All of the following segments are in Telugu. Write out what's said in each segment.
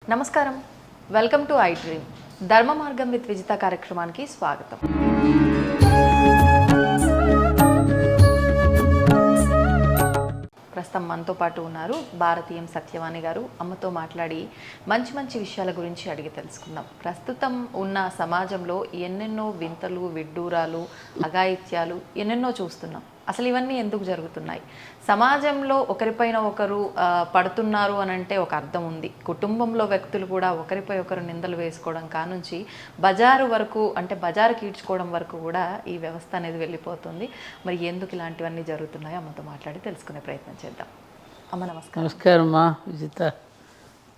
నమస్కారం, వెల్కమ్ టు ఐ డ్రీమ్. ధర్మ మార్గం విత్ విజిత కార్యక్రమానికి స్వాగతం. ప్రస్తుతం మనతో పాటు ఉన్నారు భారతీయం సత్యవాణి గారు. అమ్మతో మాట్లాడి మంచి మంచి విషయాల గురించి అడిగి తెలుసుకుందాం. ప్రస్తుతం ఉన్న సమాజంలో ఎన్నెన్నో వింతలు, విడ్డూరాలు, అఘాయిత్యాలు ఎన్నెన్నో చూస్తున్నాం. అసలు ఇవన్నీ ఎందుకు జరుగుతున్నాయి? సమాజంలో ఒకరిపైన ఒకరు పడుతున్నారు అని అంటే ఒక అర్థం ఉంది. కుటుంబంలో వ్యక్తులు కూడా ఒకరిపై ఒకరు నిందలు వేసుకోవడం కానుంచి బజారు వరకు, అంటే బజారుకి ఈడ్చుకోవడం వరకు కూడా ఈ వ్యవస్థ అనేది వెళ్ళిపోతుంది. మరి ఎందుకు ఇలాంటివన్నీ జరుగుతున్నాయో అమ్మతో మాట్లాడి తెలుసుకునే ప్రయత్నం చేద్దాం. అమ్మ నమస్కారం. నమస్కారం అమ్మా విజిత.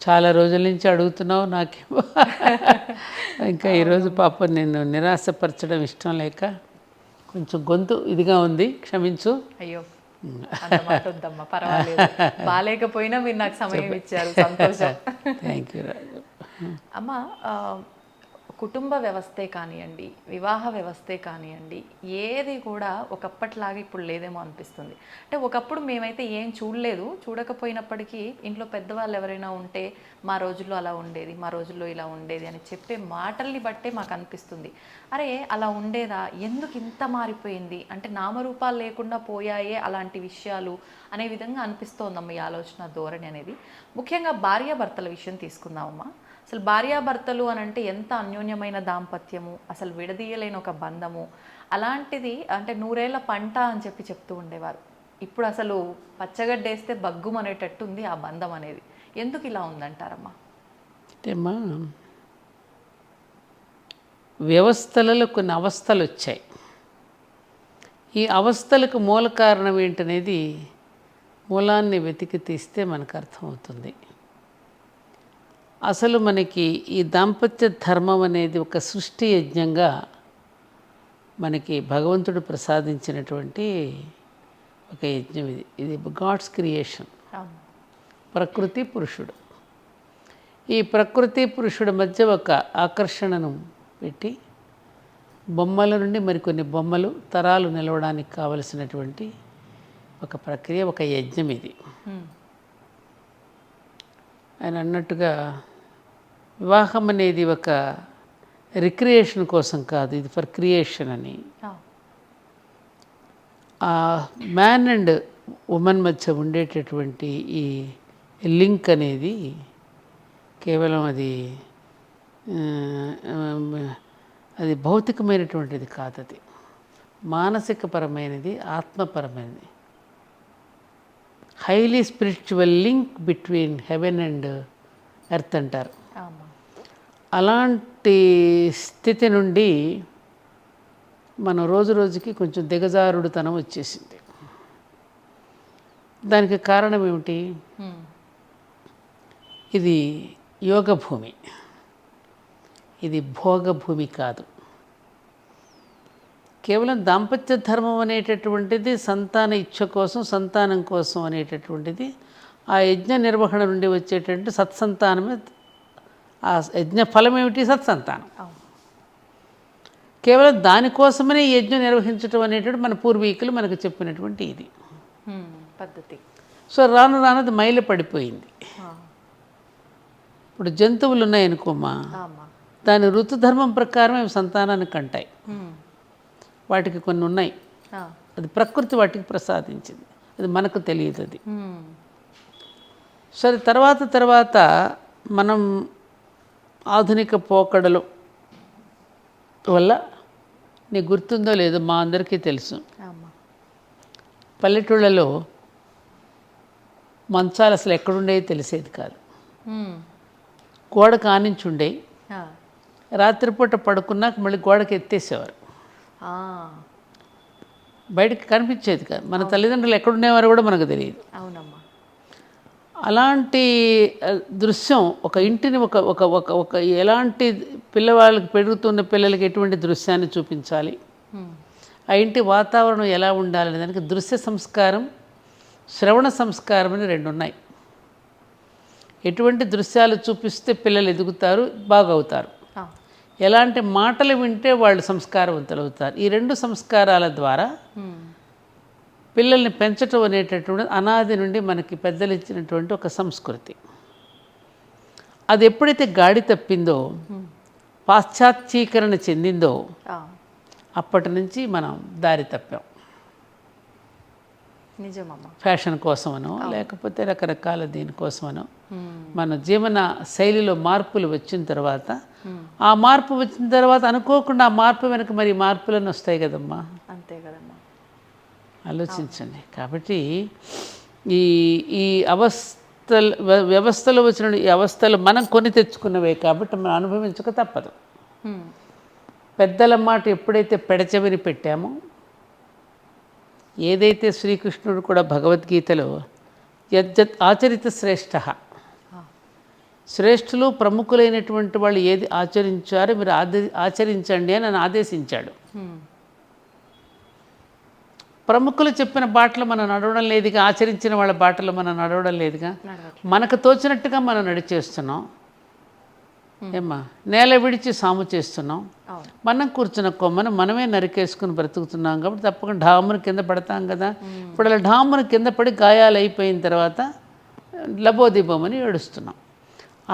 చాలా రోజుల నుంచి అడుగుతున్నావు, నాకేమో ఇంకా ఈరోజు పాప నిన్ను నిరాశపరచడం ఇష్టం లేక కొంచెం గొంతు ఇదిగా ఉంది, క్షమించు. అయ్యో వద్దమ్మా, పర్వాలేదు. బాగాలేకపోయినా మీరు నాకు సమయం ఇచ్చారు, సంతోషం. థ్యాంక్ యూ రాజు. అమ్మ, కుటుంబ వ్యవస్థే కానివ్వండి, వివాహ వ్యవస్థే కానివ్వండి, ఏది కూడా ఒకప్పటిలాగా ఇప్పుడు లేదేమో అనిపిస్తుంది. అంటే ఒకప్పుడు మేమైతే ఏం చూడలేదు, చూడకపోయినప్పటికీ ఇంట్లో పెద్దవాళ్ళు ఎవరైనా ఉంటే మా రోజుల్లో అలా ఉండేది, మా రోజుల్లో ఇలా ఉండేది అని చెప్పే మాటల్ని బట్టే మాకు అనిపిస్తుంది. అరే అలా ఉండేదా, ఎందుకు ఇంత మారిపోయింది, అంటే నామరూపాలు లేకుండా పోయాయే అలాంటి విషయాలు అనే విధంగా అనిపిస్తోందమ్మ ఈ ఆలోచన ధోరణి అనేది. ముఖ్యంగా భార్యాభర్తల విషయం తీసుకుందామమ్మా. అసలు భార్యాభర్తలు అని అంటే ఎంత అన్యోన్యమైన దాంపత్యము, అసలు విడదీయలేని ఒక బంధము. అలాంటిది అంటే 100 ఏళ్ల పంట అని చెప్తూ ఉండేవారు. ఇప్పుడు అసలు పచ్చగడ్డేస్తే బగ్గుమనేటట్టు ఉంది ఆ బంధం అనేది. ఎందుకు ఇలా ఉందంటారమ్మా? అంటే అమ్మా, వ్యవస్థలలో కొన్ని అవస్థలు వచ్చాయి. ఈ అవస్థలకు మూల కారణం ఏంటనేది మూలాన్ని వెతికి తీస్తే మనకు అర్థమవుతుంది. అసలు మనకి ఈ దాంపత్య ధర్మం అనేది ఒక సృష్టి యజ్ఞంగా మనకి భగవంతుడు ప్రసాదించినటువంటి ఒక యజ్ఞం. ఇది గాడ్స్ క్రియేషన్. ప్రకృతి పురుషుడు, ఈ ప్రకృతి పురుషుడి మధ్య ఒక ఆకర్షణను పెట్టి బొమ్మల నుండి మరికొన్ని బొమ్మలు తరాలు నిలవడానికి కావలసినటువంటి ఒక ప్రక్రియ, ఒక యజ్ఞం ఇది. ఆయన అన్నట్టుగా వివాహం అనేది ఒక రిక్రియేషన్ కోసం కాదు, ఇది ఫర్ క్రియేషన్ అని. ఆ మ్యాన్ అండ్ ఉమెన్ మధ్య ఉండేటటువంటి ఈ లింక్ అనేది కేవలం అది భౌతికమైనటువంటిది కాదు, అది మానసికపరమైనది, ఆత్మపరమైనది. Highly spiritual link between heaven and earth అంటారు. అలాంటి స్థితి నుండి మనం రోజు రోజుకి కొంచెం దిగజారుడుతనం వచ్చేసింది. దానికి కారణం ఏమిటి? ఇది యోగ భూమి, ఇది భోగ భూమి కాదు. కేవలం దాంపత్య ధర్మం అనేటటువంటిది సంతాన ఇచ్ఛ కోసం, సంతానం కోసం అనేటటువంటిది. ఆ యజ్ఞ నిర్వహణ నుండి వచ్చేటటువంటి సత్సంతానమే. ఆ యజ్ఞ ఫలం ఏమిటి? సత్సంతానం. కేవలం దానికోసమనే ఈ యజ్ఞం నిర్వహించడం అనేటువంటి మన పూర్వీకులు మనకు చెప్పినటువంటి ఇది పద్ధతి. సో రాను రానది మైలు పడిపోయింది. ఇప్పుడు జంతువులు ఉన్నాయనుకోమా, దాని ఋతుధర్మం ప్రకారం అవి సంతానాన్ని కంటాయి. వాటికి కొన్ని ఉన్నాయి, అది ప్రకృతి వాటికి ప్రసాదించింది, అది మనకు తెలియదు. అది సరే, తర్వాత మనం ఆధునిక పోకడలు వల్ల, నీకు గుర్తుందో లేదో, మా అందరికీ తెలుసు, పల్లెటూళ్ళలో మంచాలు అసలు ఎక్కడుండేవి తెలిసేది కాదు. గోడకు ఆనించి ఉండేవి. రాత్రిపూట పడుకున్నాక మళ్ళీ గోడకి ఎత్తేసేవారు, బయటకు కనిపించేది కాదు. మన తల్లిదండ్రులు ఎక్కడుండేవారు కూడా మనకు తెలియదు. అవునమ్మా. అలాంటి దృశ్యం ఒక ఇంటిని ఒక ఒక ఒక ఒక ఎలాంటి పిల్లవాళ్ళకి, పెరుగుతున్న పిల్లలకి ఎటువంటి దృశ్యాన్ని చూపించాలి, ఆ ఇంటి వాతావరణం ఎలా ఉండాలనే దానికి దృశ్య సంస్కారం, శ్రవణ సంస్కారం అని 2 ఉన్నాయి. ఎటువంటి దృశ్యాలు చూపిస్తే పిల్లలు ఎదుగుతారు, బాగవుతారు, ఎలాంటి మాటలు వింటే వాళ్ళు సంస్కారవంతులు అవుతారు. ఈ 2 సంస్కారాల ద్వారా పిల్లల్ని పెంచటం అనేటటువంటి అనాది నుండి మనకి పెద్దలు ఇచ్చినటువంటి ఒక సంస్కృతి. అది ఎప్పుడైతే గాడి తప్పిందో, పాశ్చాత్యీకరణ చెందిందో, అప్పటి నుంచి మనం దారి తప్పాం. నిజమమ్మా. ఫ్యాషన్ కోసమనో లేకపోతే రకరకాల దీనికోసమనో మన జీవన శైలిలో మార్పులు వచ్చిన తర్వాత, ఆ మార్పు వచ్చిన తర్వాత అనుకోకుండా ఆ మార్పు వెనక మరి మార్పులను వస్తాయి కదమ్మా. అంతే కదమ్మా. ఆలోచించండి. కాబట్టి ఈ ఈ వ్యవస్థలో వచ్చిన ఈ అవస్థలు మనం కొని తెచ్చుకున్నవే కాబట్టి మనం అనుభవించక తప్పదు. పెద్దల మాట ఎప్పుడైతే పెడచెవిని పెట్టామో, ఏదైతే శ్రీకృష్ణుడు కూడా భగవద్గీతలో యజ్జత్ ఆచరిత శ్రేష్ఠ, శ్రేష్ఠులు ప్రముఖులైనటువంటి వాళ్ళు ఏది ఆచరించారో మీరు ఆచరించండి అని ఆదేశించాడు. ప్రముఖులు చెప్పిన బాటలు మనం నడవడం లేదుగా, ఆచరించిన వాళ్ళ బాటలు మనం నడవడం లేదుగా, మనకు తోచినట్టుగా మనం నడిచేస్తున్నాం. ఏమ్మా, నేల విడిచి సాము చేస్తున్నాం. మనం కూర్చున్న కొమ్మను మనమే నరికేసుకుని బ్రతుకుతున్నాం కాబట్టి తప్పకుండా ఢామును కింద పడతాం కదా. ఇప్పుడు అలా ఢామును కింద పడి గాయాలు అయిపోయిన తర్వాత లబోదిబోమని ఏడుస్తున్నాం.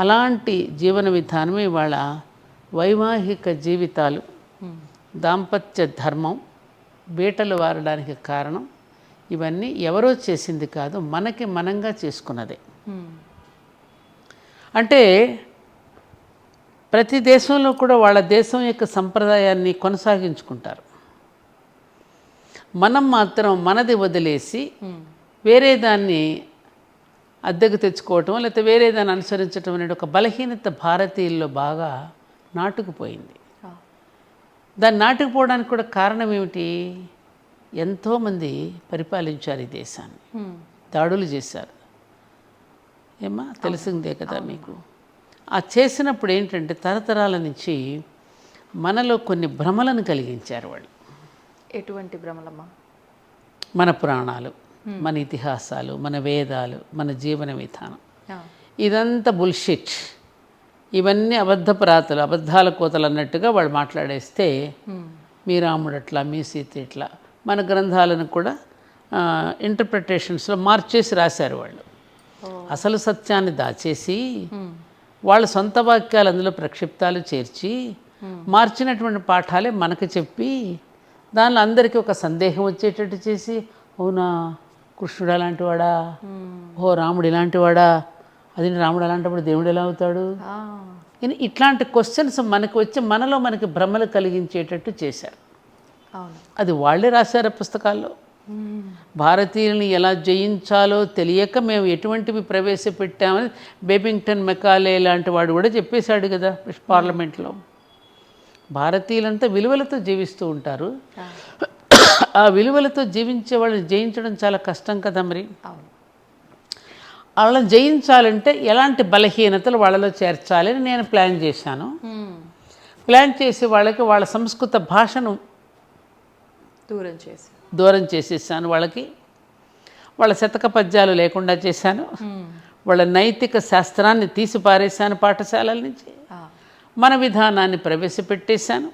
అలాంటి జీవన విధానం ఇవాళ వైవాహిక జీవితాలు, దాంపత్య ధర్మం బీటలు వారడానికి కారణం ఇవన్నీ ఎవరో చేసింది కాదు, మనకి మనంగా చేసుకున్నదే. అంటే ప్రతి దేశంలో కూడా వాళ్ళ దేశం యొక్క సంప్రదాయాన్ని కొనసాగించుకుంటారు. మనం మాత్రం మనది వదిలేసి వేరే దాన్ని అద్దెకు తెచ్చుకోవటం లేకపోతే వేరే దాన్ని అనుసరించడం అనేది ఒక బలహీనత భారతీయుల్లో బాగా నాటుకుపోయింది. దాన్ని నాటుకుపోవడానికి కూడా కారణం ఏమిటి? ఎంతోమంది పరిపాలించారు ఈ దేశాన్ని, దాడులు చేశారు. ఏమా తెలిసిందే కదా మీకు. ఆ చేసినప్పుడు ఏంటంటే తరతరాల నుంచి మనలో కొన్ని భ్రమలను కలిగించారు వాళ్ళు. ఎటువంటి భ్రమలమ్మా? మన పురాణాలు, మన ఇతిహాసాలు, మన వేదాలు, మన జీవన విధానం ఇదంతా బుల్షిట్, ఇవన్నీ అబద్ధపు రాతలు, అబద్ధాల కోతలు అన్నట్టుగా వాళ్ళు మాట్లాడేస్తే మీ రాముడు అట్లా, మీ సీత ఇట్లా, మన గ్రంథాలను కూడా ఇంటర్ప్రిటేషన్స్లో మార్చేసి రాశారు వాళ్ళు. అసలు సత్యాన్ని దాచేసి వాళ్ళ సొంత వాక్యాలు అందులో ప్రక్షిప్తాలు చేర్చి మార్చినటువంటి పాఠాలే మనకు చెప్పి దానిలో అందరికీ ఒక సందేహం వచ్చేటట్టు చేసి, అవునా కృష్ణుడు అలాంటి వాడా, ఓ రాముడు ఇలాంటి వాడా, అది రాముడు అలాంటప్పుడు దేవుడు ఎలా అవుతాడు, ఇట్లాంటి క్వశ్చన్స్ మనకు వచ్చి మనలో మనకి భ్రమలు కలిగించేటట్టు చేశారు. అది వాళ్ళే రాశారు పుస్తకాల్లో. భారతీయుల్ని ఎలా జయించాలో తెలియక మేము ఎటువంటివి ప్రవేశపెట్టామని బేబింగ్టన్ మెకాలే లాంటి వాడు కూడా చెప్పేశాడు కదా పార్లమెంట్లో. భారతీయులంతా విలువలతో జీవిస్తూ ఉంటారు. ఆ విలువలతో జీవించే వాళ్ళని జయించడం చాలా కష్టం కదా. మరి వాళ్ళని జయించాలంటే ఎలాంటి బలహీనతలు వాళ్ళలో చేర్చాలని నేను ప్లాన్ చేశాను. ప్లాన్ చేసి వాళ్ళకి వాళ్ళ సంస్కృత భాషను దూరం చేసేసాను. వాళ్ళకి వాళ్ళ శతక పద్యాలు లేకుండా చేశాను. వాళ్ళ నైతిక శాస్త్రాన్ని తీసి పారేశాను పాఠశాలల నుంచి. మన విధానాన్ని ప్రవేశపెట్టేశాను.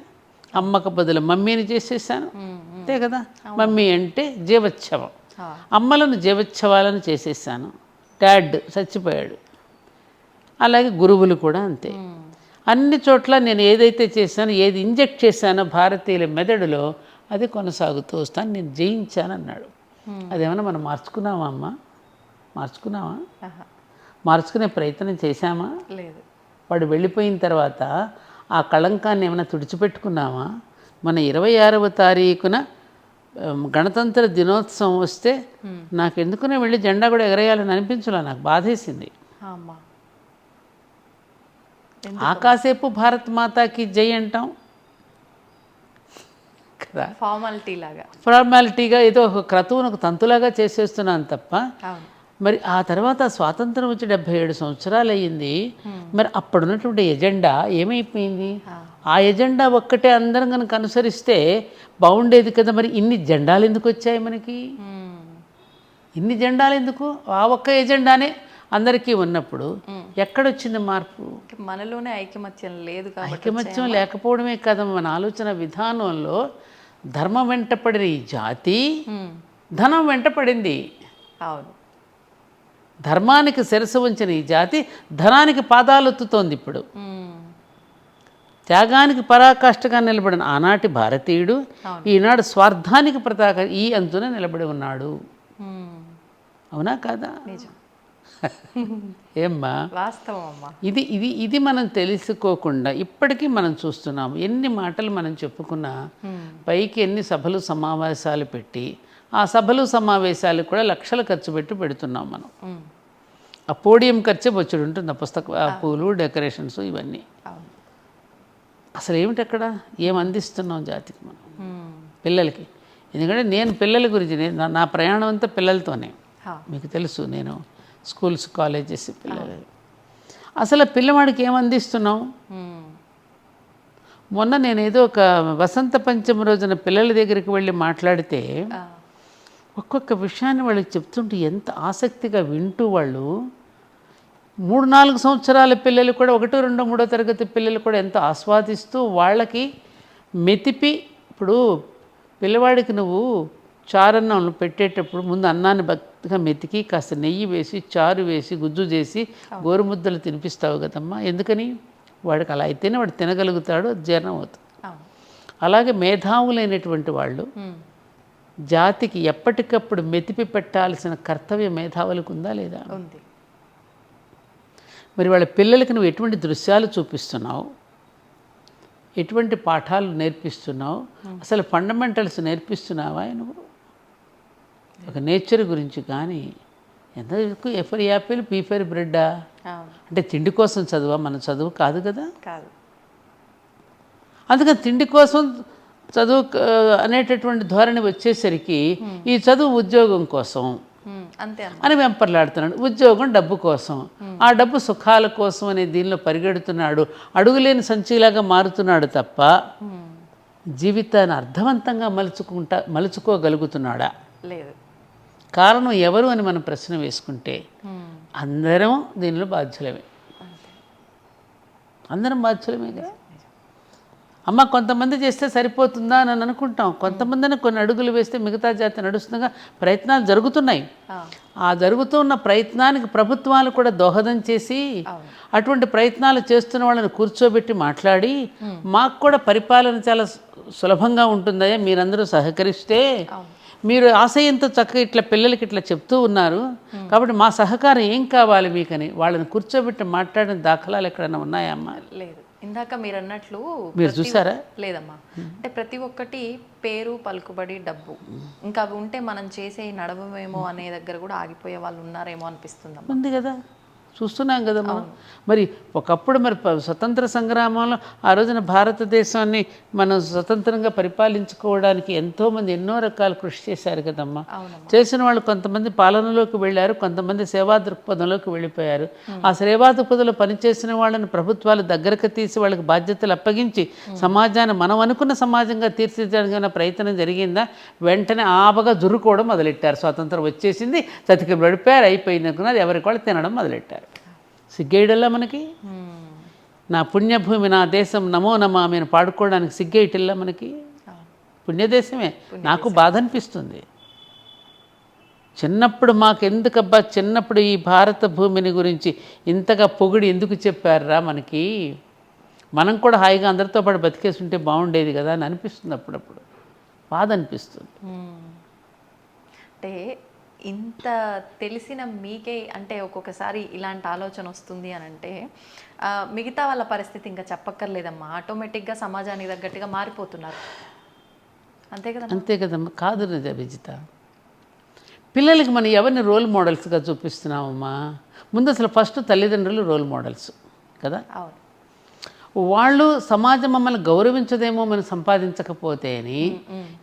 అమ్మకు బదులు మమ్మీని చేసేసాను. అంతే కదా. మమ్మీ అంటే జీవోత్సవం, అమ్మలను జీవోత్సవాలను చేసేసాను. డాడ్ చచ్చిపోయాడు. అలాగే గురువులు కూడా అంతే. అన్ని చోట్ల నేను ఏదైతే చేశానో, ఏది ఇంజెక్ట్ చేశానో భారతీయుల మెదడులో అది కొనసాగుతూ వస్తాను. నేను జయించాను అన్నాడు. అదేమన్నా మనం మార్చుకున్నామా అమ్మ? మార్చుకున్నావా? మార్చుకునే ప్రయత్నం చేశామా? లేదు. వాడు వెళ్ళిపోయిన తర్వాత ఆ కళంకాన్ని ఏమైనా తుడిచిపెట్టుకున్నామా? మన 26వ తారీఖున గణతంత్ర దినోత్సవం వస్తే నాకెందుకునే వెళ్ళి జెండా కూడా ఎగరేయాలని అనిపించలే. నాకు బాధేసింది. ఆకాసేపు భారత్ మాతాకి జై అంటాం కదా, ఫార్మాలిటీగా ఏదో ఒక క్రతువును ఒక తంతులాగా చేసేస్తున్నాను తప్ప. మరి ఆ తర్వాత స్వాతంత్రం వచ్చి 77 సంవత్సరాలు అయ్యింది. మరి అప్పుడున్నటువంటి ఎజెండా ఏమైపోయింది? ఆ ఎజెండా ఒక్కటే అందరం కనుక అనుసరిస్తే బాగుండేది కదా. మరి ఇన్ని జెండాలు ఎందుకు వచ్చాయి మనకి? ఇన్ని జెండాలు ఎందుకు? ఆ ఒక్క ఎజెండానే అందరికీ ఉన్నప్పుడు ఎక్కడొచ్చింది మార్పు? మనలోనే ఐకమత్యం లేదు. ఐకమత్యం లేకపోవడమే కదా, మన ఆలోచన విధానంలో ధర్మం వెంటపడిన ఈ జాతి ధనం వెంట పడింది. అవును. ధర్మానికి శిరసు వంచిన ఈ జాతి ధనానికి పాదాలొత్తుతోంది ఇప్పుడు. త్యాగానికి పరాకాష్ఠగా నిలబడిన ఆనాటి భారతీయుడు ఈనాడు స్వార్థానికి పతాక ఈ అంచున నిలబడి ఉన్నాడు. అవునా కాదా? ఏమ్మా వాస్తవం అమ్మా. ఇది ఇది ఇది మనం తెలుసుకోకుండా ఇప్పటికీ మనం చూస్తున్నాం. ఎన్ని మాటలు మనం చెప్పుకున్నా, పైకి ఎన్ని సభలు సమావేశాలు పెట్టి, ఆ సభలు సమావేశాలకు కూడా లక్షలు ఖర్చు పెడుతున్నాం మనం. ఆ పోడియం ఖర్చే బొచ్చుడు ఉంటుంది, ఆ పుస్తక పూలు డెకరేషన్స్ ఇవన్నీ. అసలు ఏమిటి అక్కడ ఏం అందిస్తున్నాం జాతికి మనం, పిల్లలకి? ఎందుకంటే నేను పిల్లల గురించి నా ప్రయాణం అంతా పిల్లలతోనే. మీకు తెలుసు, నేను స్కూల్స్ కాలేజెస్ పిల్లలు. అసలు పిల్లవాడికి ఏం అందిస్తున్నాం? మొన్న నేను ఏదో ఒక వసంత పంచమి రోజున పిల్లల దగ్గరికి వెళ్ళి మాట్లాడితే ఒక్కొక్క విషయాన్ని వాళ్ళకి చెప్తుంటే ఎంత ఆసక్తిగా వింటూ, వాళ్ళు 3-4 సంవత్సరాల పిల్లలు కూడా 1, 2, 3 తరగతి పిల్లలు కూడా ఎంత ఆస్వాదిస్తూ వాళ్ళకి మెతిపి. ఇప్పుడు పిల్లవాడికి నువ్వు చారన్నం పెట్టేటప్పుడు ముందు అన్నాన్ని భక్తిగా మెతికి కాస్త నెయ్యి వేసి చారు వేసి గుజ్జు చేసి గోరుముద్దలు తినిపిస్తావు కదమ్మా. ఎందుకని? వాడికి అలా అయితేనే వాడు తినగలుగుతాడు, జీర్ణం అవుతుంది. అలాగే మేధావులైనటువంటి వాళ్ళు జాతికి ఎప్పటికప్పుడు మెతిపి పెట్టాల్సిన కర్తవ్యం మేధావులకు ఉందా లేదా? మరి వాళ్ళ పిల్లలకి నువ్వు ఎటువంటి దృశ్యాలు చూపిస్తున్నావు, ఎటువంటి పాఠాలు నేర్పిస్తున్నావు, అసలు ఫండమెంటల్స్ నేర్పిస్తున్నావా నువ్వు? ఒక నేచర్ గురించి కానీ ఎంత ఎ ఫర్ యాపిల్ పీ ఫర్ బ్రెడ్డా అంటే తిండి కోసం చదువా? మన చదువు కాదు కదా. అందుకని తిండి కోసం చదువు అనేటటువంటి ధోరణి వచ్చేసరికి ఈ చదువు ఉద్యోగం కోసం అని వెంపర్లాడుతున్నాడు. ఉద్యోగం డబ్బు కోసం, ఆ డబ్బు సుఖాల కోసం అనే దీనిలో పరిగెడుతున్నాడు. అడుగులేని సంచిలాగా మారుతున్నాడు తప్ప జీవితాన్ని అర్థవంతంగా మలుచుకోగలుగుతున్నాడా? లేదు. కారణం ఎవరు అని మనం ప్రశ్న వేసుకుంటే అందరం దీనిలో బాధ్యులమే. అందరం బాధ్యులమే కదా. అమ్మ కొంతమంది చేస్తే సరిపోతుందా అని అనుకుంటాం. కొంతమందిని కొన్ని అడుగులు వేస్తే మిగతా జాతి నడుస్తుండగా ప్రయత్నాలు జరుగుతున్నాయి. ఆ జరుగుతున్న ప్రయత్నానికి ప్రభుత్వాలు కూడా దోహదం చేసి అటువంటి ప్రయత్నాలు చేస్తున్న వాళ్ళని కూర్చోబెట్టి మాట్లాడి, మాకు కూడా పరిపాలన చాలా సులభంగా ఉంటుందయ్యా మీరందరూ సహకరిస్తే, మీరు ఆశయంతో చక్కగా ఇట్లా పిల్లలకి ఇట్లా చెప్తూ ఉన్నారు కాబట్టి మా సహకారం ఏం కావాలి మీకని వాళ్ళని కూర్చోబెట్టి మాట్లాడిన దాఖలాలు ఎక్కడైనా ఉన్నాయా అమ్మా? లేదు. ఇందాక మీరు అన్నట్లు మీరు చూసారా? లేదమ్మా. అంటే ప్రతి ఒక్కటి పేరు, పలుకుబడి, డబ్బు, ఇంకా అవి ఉంటే మనం చేసే నడవమేమో అనే దగ్గర కూడా ఆగిపోయే వాళ్ళు ఉన్నారేమో అనిపిస్తుంది. ఉంది కదా, చూస్తున్నాం కదా మనం. మరి ఒకప్పుడు మరి స్వతంత్ర సంగ్రామంలో ఆ రోజున భారతదేశాన్ని మనం స్వతంత్రంగా పరిపాలించుకోవడానికి ఎంతోమంది ఎన్నో రకాల కృషి చేశారు కదమ్మా. చేసిన వాళ్ళు కొంతమంది పాలనలోకి వెళ్ళారు, కొంతమంది సేవా దృక్పథంలోకి వెళ్ళిపోయారు. ఆ సేవా దృక్పథంలో పనిచేసిన వాళ్ళని ప్రభుత్వాలు దగ్గరకు తీసి వాళ్ళకి బాధ్యతలు అప్పగించి సమాజాన్ని మనం అనుకున్న సమాజంగా తీర్చిదిద్దడానికి ప్రయత్నం జరిగిందా? వెంటనే ఆపగా జురుకోవడం మొదలెట్టారు. స్వాతంత్రం వచ్చేసింది, చతికి పడిపోయారు, అయిపోయిందనుకున్నది ఎవరికి వాళ్ళు తినడం మొదలెట్టారు. సిగ్గేయడల్లా మనకి? నా పుణ్యభూమి నా దేశం నమో నమామి అని పాడుకోవడానికి సిగ్గేయటల్లా మనకి? పుణ్యదేశమే. నాకు బాధ అనిపిస్తుంది. చిన్నప్పుడు మాకెందుకబ్బా చిన్నప్పుడు ఈ భారత భూమిని గురించి ఇంతగా పొగిడి ఎందుకు చెప్పారురా మనకి? మనం కూడా హాయిగా అందరితో పాటు బతికేసి ఉంటే బాగుండేది కదా అని అనిపిస్తుంది. అప్పుడప్పుడు బాధ అనిపిస్తుంది. అంటే ఇంత తెలిసిన మీకే అంటే ఒక్కొక్కసారి ఇలాంటి ఆలోచన వస్తుంది అని అంటే మిగతా వాళ్ళ పరిస్థితి ఇంకా చెప్పక్కర్లేదమ్మా. ఆటోమేటిక్గా సమాజానికి తగ్గట్టుగా మారిపోతున్నారు. అంతే కదా? అంతే కదమ్మా. కాదు విజిత, పిల్లలకి మనం ఎవరిని రోల్ మోడల్స్గా చూపిస్తున్నామమ్మా? ముందు అసలు ఫస్ట్ తల్లిదండ్రులు రోల్ మోడల్స్ కదా. అవును. వాళ్ళు సమాజం మమ్మల్ని గౌరవించదేమో మనం సంపాదించకపోతే అని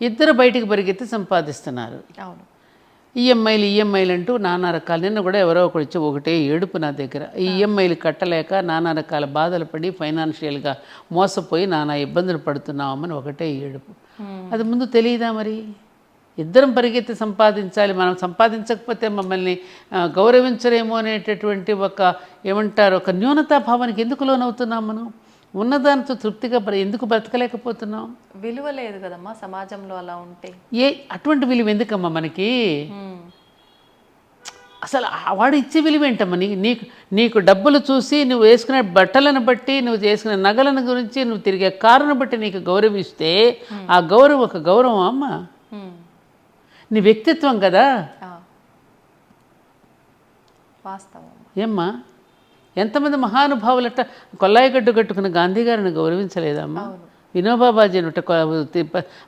ఇద్దరు బయటికి పరిగెత్తి సంపాదిస్తున్నారు. అవును. ఈఎంఐలు అంటూ నానా రకాలు. నిన్న కూడా ఎవరో ఒకటి వచ్చి ఒకటే ఏడుపు నా దగ్గర. ఈ ఈఎంఐలు కట్టలేక నానా రకాల బాధలు పడి ఫైనాన్షియల్గా మోసపోయి నానా ఇబ్బందులు పడుతున్నామని ఒకటే ఏడుపు. అది ముందు తెలియదా? మరి ఇద్దరం పరిగెత్తి సంపాదించాలి, మనం సంపాదించకపోతే మమ్మల్ని గౌరవించరేమో అనేటటువంటి ఒక ఏమంటారు ఒక న్యూనతాభావానికి ఎందుకు లోనవుతున్నాం మనం? ఉన్నదానితో తృప్తిగా ఎందుకు బ్రతకలేకపోతున్నాం? విలువ లేదు కదమ్మా సమాజంలో అలా ఉంటే. అటువంటి విలువ ఎందుకమ్మా మనకి? అసలు వాడు ఇచ్చే విలువ ఏంటమ్మా? నీకు నీకు డబ్బులు చూసి, నువ్వు వేసుకునే బట్టలను బట్టి, నువ్వు చేసుకునే నగలను గురించి, నువ్వు తిరిగే కారును బట్టి నీకు గౌరవిస్తే ఆ గౌరవం ఒక గౌరవం అమ్మా? నీ వ్యక్తిత్వం కదా. వాస్తవం. ఏమ్మా, ఎంతమంది మహానుభావులట కొల్లాయిగడ్డు కట్టుకున్న గాంధీ గారిని గౌరవించలేదమ్మా? వినోబాబాజీ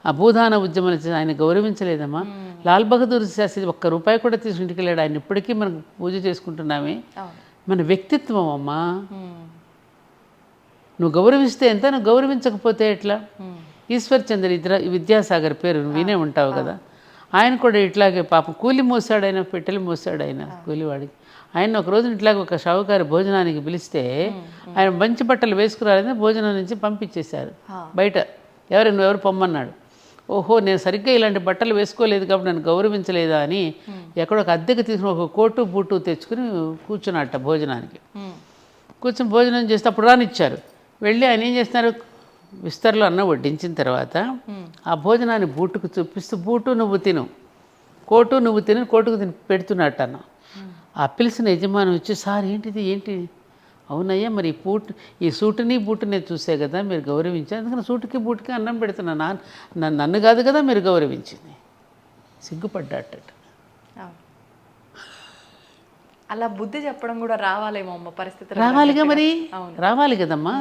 ఆ భూదాన ఉద్యమం ఆయన గౌరవించలేదమ్మా? లాల్ బహదూర్ శాస్త్రి ఒక్క రూపాయి కూడా తీసి ఇంటికి వెళ్ళాడు. ఆయన ఇప్పటికీ మనం పూజ చేసుకుంటున్నామే. మన వ్యక్తిత్వం అమ్మా. నువ్వు గౌరవిస్తే ఎంత, నువ్వు గౌరవించకపోతే ఎట్లా? ఈశ్వర్ చంద్ర విద్యాసాగర్ పేరు వినే ఉంటావు కదా. ఆయన కూడా ఇట్లాగే పాపం కూలి మోసాడు, ఆయన పెట్టెలు మోసాడు. ఆయన కూలివాడికి ఆయన ఒకరోజు ఇట్లాగే ఒక షావుకారి భోజనానికి పిలిస్తే ఆయన మంచి బట్టలు వేసుకురాలని భోజనం నుంచి పంపించేశారు బయట. ఎవరు పొమ్మన్నాడు. ఓహో, నేను సరిగ్గా ఇలాంటి బట్టలు వేసుకోలేదు కాబట్టి నన్ను గౌరవించలేదా అని ఎక్కడో ఒక అద్దెకి తీసుకుని ఒక కోటు బూటు తెచ్చుకుని కూర్చున్నట్ట భోజనానికి. కూర్చొని భోజనం చేస్తే అప్పుడు రానిచ్చారు. వెళ్ళి ఆయన ఏం చేస్తున్నారు, విస్తరలో అన్నం వడ్డించిన తర్వాత ఆ భోజనాన్ని బూటుకు చూపిస్తూ, బూటు నువ్వు తిను, కోటు నువ్వు తిను, కోటుకు తిని పెడుతున్నట్టు అన్న. ఆ పిలిచిన యజమాని వచ్చి, సార్ ఏంటి? అవునయ్యా, మరి ఈ సూటుని బూటుని చూసే కదా మీరు గౌరవించారు, అందుకని సూటుకి బూటుకి అన్నం పెడుతున్నా, నన్ను కాదు కదా మీరు గౌరవించింది. సిగ్గుపడ్డాట. అలా బుద్ధి చెప్పడం కూడా రావాలేమో అమ్మ, పరిస్థితి రావాలిగా మరి, రావాలి కదమ్మా.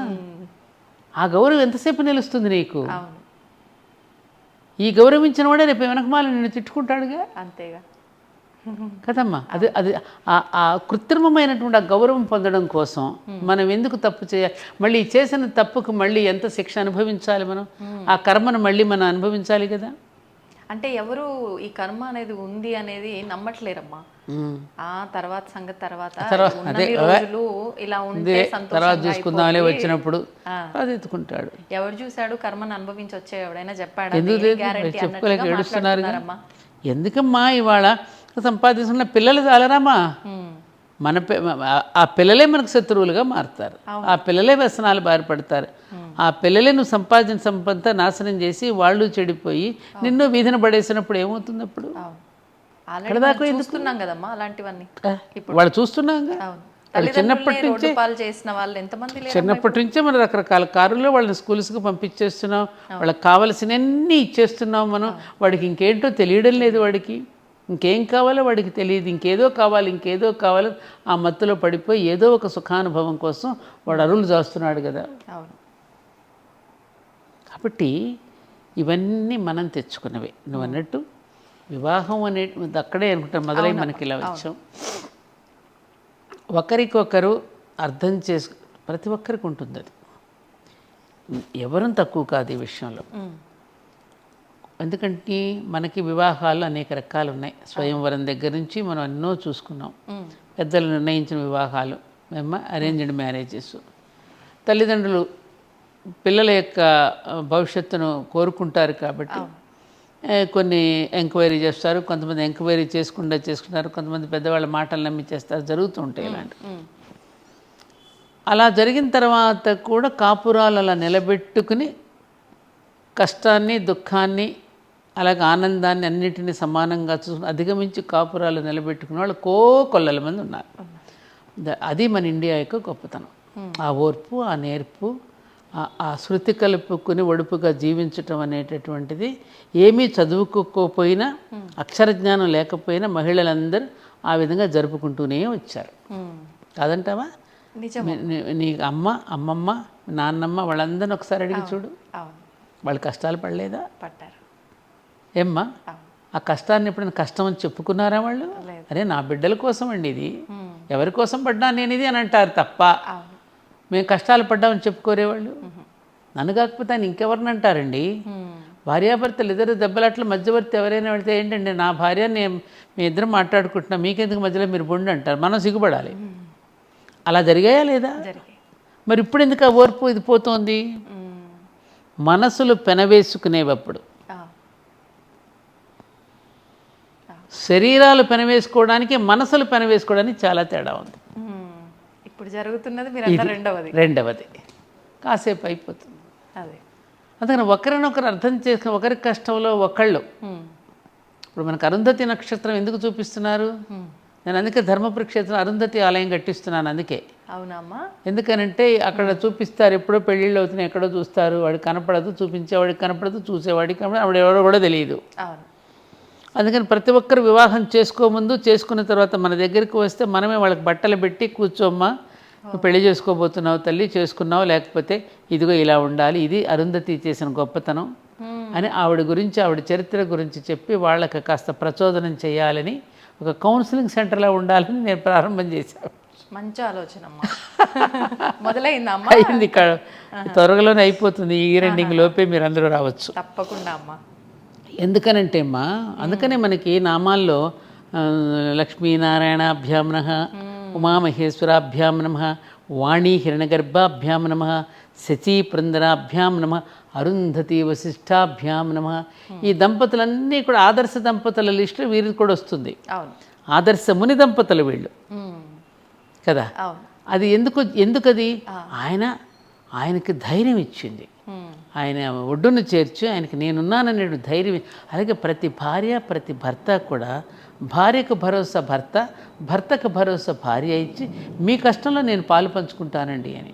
ఆ గౌరవం ఎంతసేపు నిలుస్తుంది నీకు? ఈ గౌరవించిన వాడే రేపు వెనకమాల నిన్ను తిట్టుకుంటాడుగా. అంతేగా కదమ్మా. అది ఆ కృత్రిమమైనటువంటి ఆ గౌరవం పొందడం కోసం మనం ఎందుకు తప్పు చేయాలి? మళ్ళీ చేసిన తప్పుకు మళ్ళీ ఎంత శిక్ష అనుభవించాలి? మనం ఆ కర్మను మళ్ళీ మనం అనుభవించాలి కదా. అంటే ఎవరు ఈ కర్మ అనేది ఉంది అనేది నమ్మట్లేరమ్మా. ఆ తర్వాత సంగతి తర్వాత ఇలా ఉంటే తర్వాత చూసుకుందాంలే, వచ్చినప్పుడు అది ఎత్తుకుంటాడు. ఎవరు చూశాడు కర్మను అనుభవించి వచ్చే ఎవడైనా చెప్పాడు? చెప్పుకోలేక ఏడుస్తున్నారు. ఎందుకమ్మా ఇవాళ సంపాదించుకున్న పిల్లలు చాలరామా? ఆ పిల్లలే మనకు శత్రువులుగా మారుతారు. ఆ పిల్లలే వ్యసనాలు బారిపడతారు. ఆ పిల్లలే నువ్వు సంపాదించిన సంపద నాశనం చేసి వాళ్ళు చెడిపోయి నిన్ను వీధిన పడేసినప్పుడు ఏమవుతుంది? అప్పుడు చూస్తున్నాం కదమ్మా అలాంటివన్నీ. వాళ్ళు చూస్తున్నాం. చిన్నప్పటి నుంచే చిన్నప్పటి నుంచే మనం రకరకాల కారుల్లో వాళ్ళని స్కూల్స్కి పంపించేస్తున్నాం. వాళ్ళకి కావలసినవన్నీ ఇచ్చేస్తున్నాం మనం. వాడికి ఇంకేంటో తెలియడం లేదు. వాడికి ఇంకేం కావాలో వాడికి తెలియదు. ఇంకేదో కావాలి ఆ మత్తులో పడిపోయి ఏదో ఒక సుఖానుభవం కోసం వాడు అరువులు చేస్తున్నాడు కదా. కాబట్టి ఇవన్నీ మనం తెచ్చుకున్నవే. నువ్వు అన్నట్టు వివాహం అనే అక్కడే అనుకుంటాం మొదలై మనకి ఇలా వచ్చాం. ఒకరికొకరు అర్థం ప్రతి ఒక్కరికి ఉంటుంది. అది ఎవరం తక్కువ కాదు ఈ విషయంలో. ఎందుకంటే మనకి వివాహాలు అనేక రకాలు ఉన్నాయి. స్వయంవరం దగ్గర నుంచి మనం ఎన్నో చూసుకున్నాం. పెద్దలు నిర్ణయించిన వివాహాలు, అరేంజ్డ్ మ్యారేజెస్. తల్లిదండ్రులు పిల్లల యొక్క భవిష్యత్తును కోరుకుంటారు కాబట్టి కొన్ని ఎంక్వైరీ చేస్తారు. కొంతమంది ఎంక్వైరీ చేసుకుంటారు. కొంతమంది పెద్దవాళ్ళ మాటలు నమ్మి చేస్తారు. జరుగుతూ ఉంటాయి ఇలాంటి. అలా జరిగిన తర్వాత కూడా కాపురాలు అలా నిలబెట్టుకుని కష్టాన్ని, దుఃఖాన్ని, అలాగే ఆనందాన్ని అన్నిటినీ సమానంగా చూసుకుని అధిగమించి కాపురాలు నిలబెట్టుకునే వాళ్ళు కొల్లల మంది ఉన్నారు. అది మన ఇండియా యొక్క గొప్పతనం. ఆ ఓర్పు, ఆ నేర్పు, ఆ శృతి కలుపుకుని ఒడుపుగా జీవించటం అనేటటువంటిది. ఏమీ చదువుకోకపోయినా, అక్షరజ్ఞానం లేకపోయినా మహిళలందరూ ఆ విధంగా జరుపుకుంటూనే వచ్చారు. కాదంటావా? నీ అమ్మమ్మ, నాన్నమ్మ వాళ్ళందరినీ ఒకసారి అడిగి చూడు. వాళ్ళు కష్టాలు పడలేదా? పడ్డారు. ఏమ్మా, ఆ కష్టాన్ని ఎప్పుడైనా కష్టం అని చెప్పుకున్నారా వాళ్ళు? అరే నా బిడ్డల కోసం అండి ఇది, ఎవరి కోసం పడ్డా నేను ఇది అని అంటారు తప్ప మేము కష్టాలు పడ్డామని చెప్పుకోరేవాళ్ళు. నన్ను కాకపోతే ఆయన ఇంకెవరిని అంటారండి? భార్యాభర్తలు ఇద్దరు దెబ్బలాట్ల మధ్యవర్తి ఎవరైనా వెళితే ఏంటండి నా భార్య మీ ఇద్దరు మాట్లాడుకుంటున్నాం, మీకెందుకు మధ్యలో మీరు బొండి అంటారు. మనం సిగ్గుపడాలి. అలా జరిగాయా లేదా? మరి ఇప్పుడు ఎందుకు ఆ ఓర్పు ఇది పోతోంది? మనసులు పెనవేసుకునేటప్పుడు, శరీరాలు పెనవేసుకోవడానికి మనసులు పెనవేసుకోవడానికి చాలా తేడా ఉంది. ఇప్పుడు జరుగుతున్నది రెండవది. కాసేపు అయిపోతుంది. అదే అందుకని ఒకరినొకరు అర్థం చేసుకుని ఒకరి కష్టంలో ఒకళ్ళు. ఇప్పుడు మనకు అరుంధతి నక్షత్రం ఎందుకు చూపిస్తున్నారు? నేను అందుకే ధర్మపురి క్షేత్రం అరుంధతి ఆలయం కట్టిస్తున్నాను. అందుకే. అవునమ్మా. ఎందుకనంటే అక్కడ చూపిస్తారు, ఎప్పుడో పెళ్ళిళ్ళు అవుతున్నాయి, ఎక్కడో చూస్తారు, వాడికి కనపడదు, చూపించేవాడికి కనపడదు, చూసేవాడికి కనపడదు, ఆవిడ ఎవరో కూడా తెలియదు. అవును. అందుకని ప్రతి ఒక్కరు వివాహం చేసుకోముందు చేసుకున్న తర్వాత మన దగ్గరికి వస్తే మనమే వాళ్ళకి బట్టలు పెట్టి కూర్చోమ్మా, నువ్వు పెళ్లి చేసుకోబోతున్నావు తల్లి, చేసుకున్నావు, లేకపోతే ఇదిగో ఇలా ఉండాలి, ఇది అరుంధతి చేసిన గొప్పతనం అని ఆవిడ గురించి, ఆవిడ చరిత్ర గురించి చెప్పి వాళ్ళకి కాస్త ప్రచోదనం చేయాలని ఒక కౌన్సిలింగ్ సెంటర్లో ఉండాలని నేను ప్రారంభం చేశాను. మంచి ఆలోచన అమ్మా. మొదలైందమ్మా? అయింది, త్వరలోనే అయిపోతుంది. ఈ రెండింగ్ లోపే మీరు అందరూ రావచ్చు. తప్పకుండా అమ్మా. ఎందుకనంటే అమ్మా, అందుకనే మనకి నామాల్లో లక్ష్మీనారాయణాభ్యాం నమః, ఉమామహేశ్వరాభ్యాం నమః, వాణీ హిరణ్యగర్భాభ్యాం నమః, శచీపురంధరాభ్యాం నమః, అరుంధతి వశిష్ఠాభ్యాం నమః. ఈ దంపతులన్నీ కూడా ఆదర్శ దంపతుల లిస్టులో వీరికి కూడా వస్తుంది. అవును. ఆదర్శ ముని దంపతులు వీళ్ళు కదా. అది ఎందుకది ఆయనకి ధైర్యం ఇచ్చింది. ఆయన ఒడ్డును చేర్చి ఆయనకి నేనున్నాననే ధైర్యం. అలాగే ప్రతి భార్య ప్రతి భర్త కూడా భార్యకు భరోసా భర్త, భర్తకు భరోసా భార్య ఇచ్చి మీ కష్టంలో నేను పాలు పంచుకుంటానండి అని.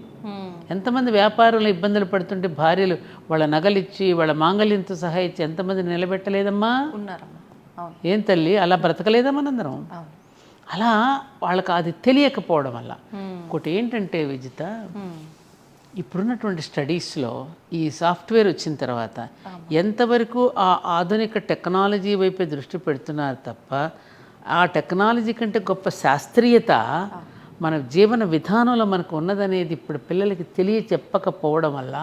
ఎంతమంది వ్యాపారంలో ఇబ్బందులు పడుతుంటే భార్యలు వాళ్ళ నగలిచ్చి వాళ్ళ మాంగళ్యంతో సహా ఇచ్చి ఎంతమంది నిలబెట్టలేదమ్మా? ఏం తల్లి అలా బ్రతకలేదా మనందరం? అలా వాళ్ళకి అది తెలియకపోవడం వల్ల. ఒకటి ఏంటంటే విజిత, ఇప్పుడున్నటువంటి స్టడీస్లో ఈ సాఫ్ట్వేర్ వచ్చిన తర్వాత ఎంతవరకు ఆ ఆధునిక టెక్నాలజీ వైపే దృష్టి పెడుతున్నారు తప్ప ఆ టెక్నాలజీ కంటే గొప్ప శాస్త్రీయత మన జీవన విధానంలో మనకు ఉన్నదనేది ఇప్పుడు పిల్లలకి చెప్పకపోవడం వల్ల,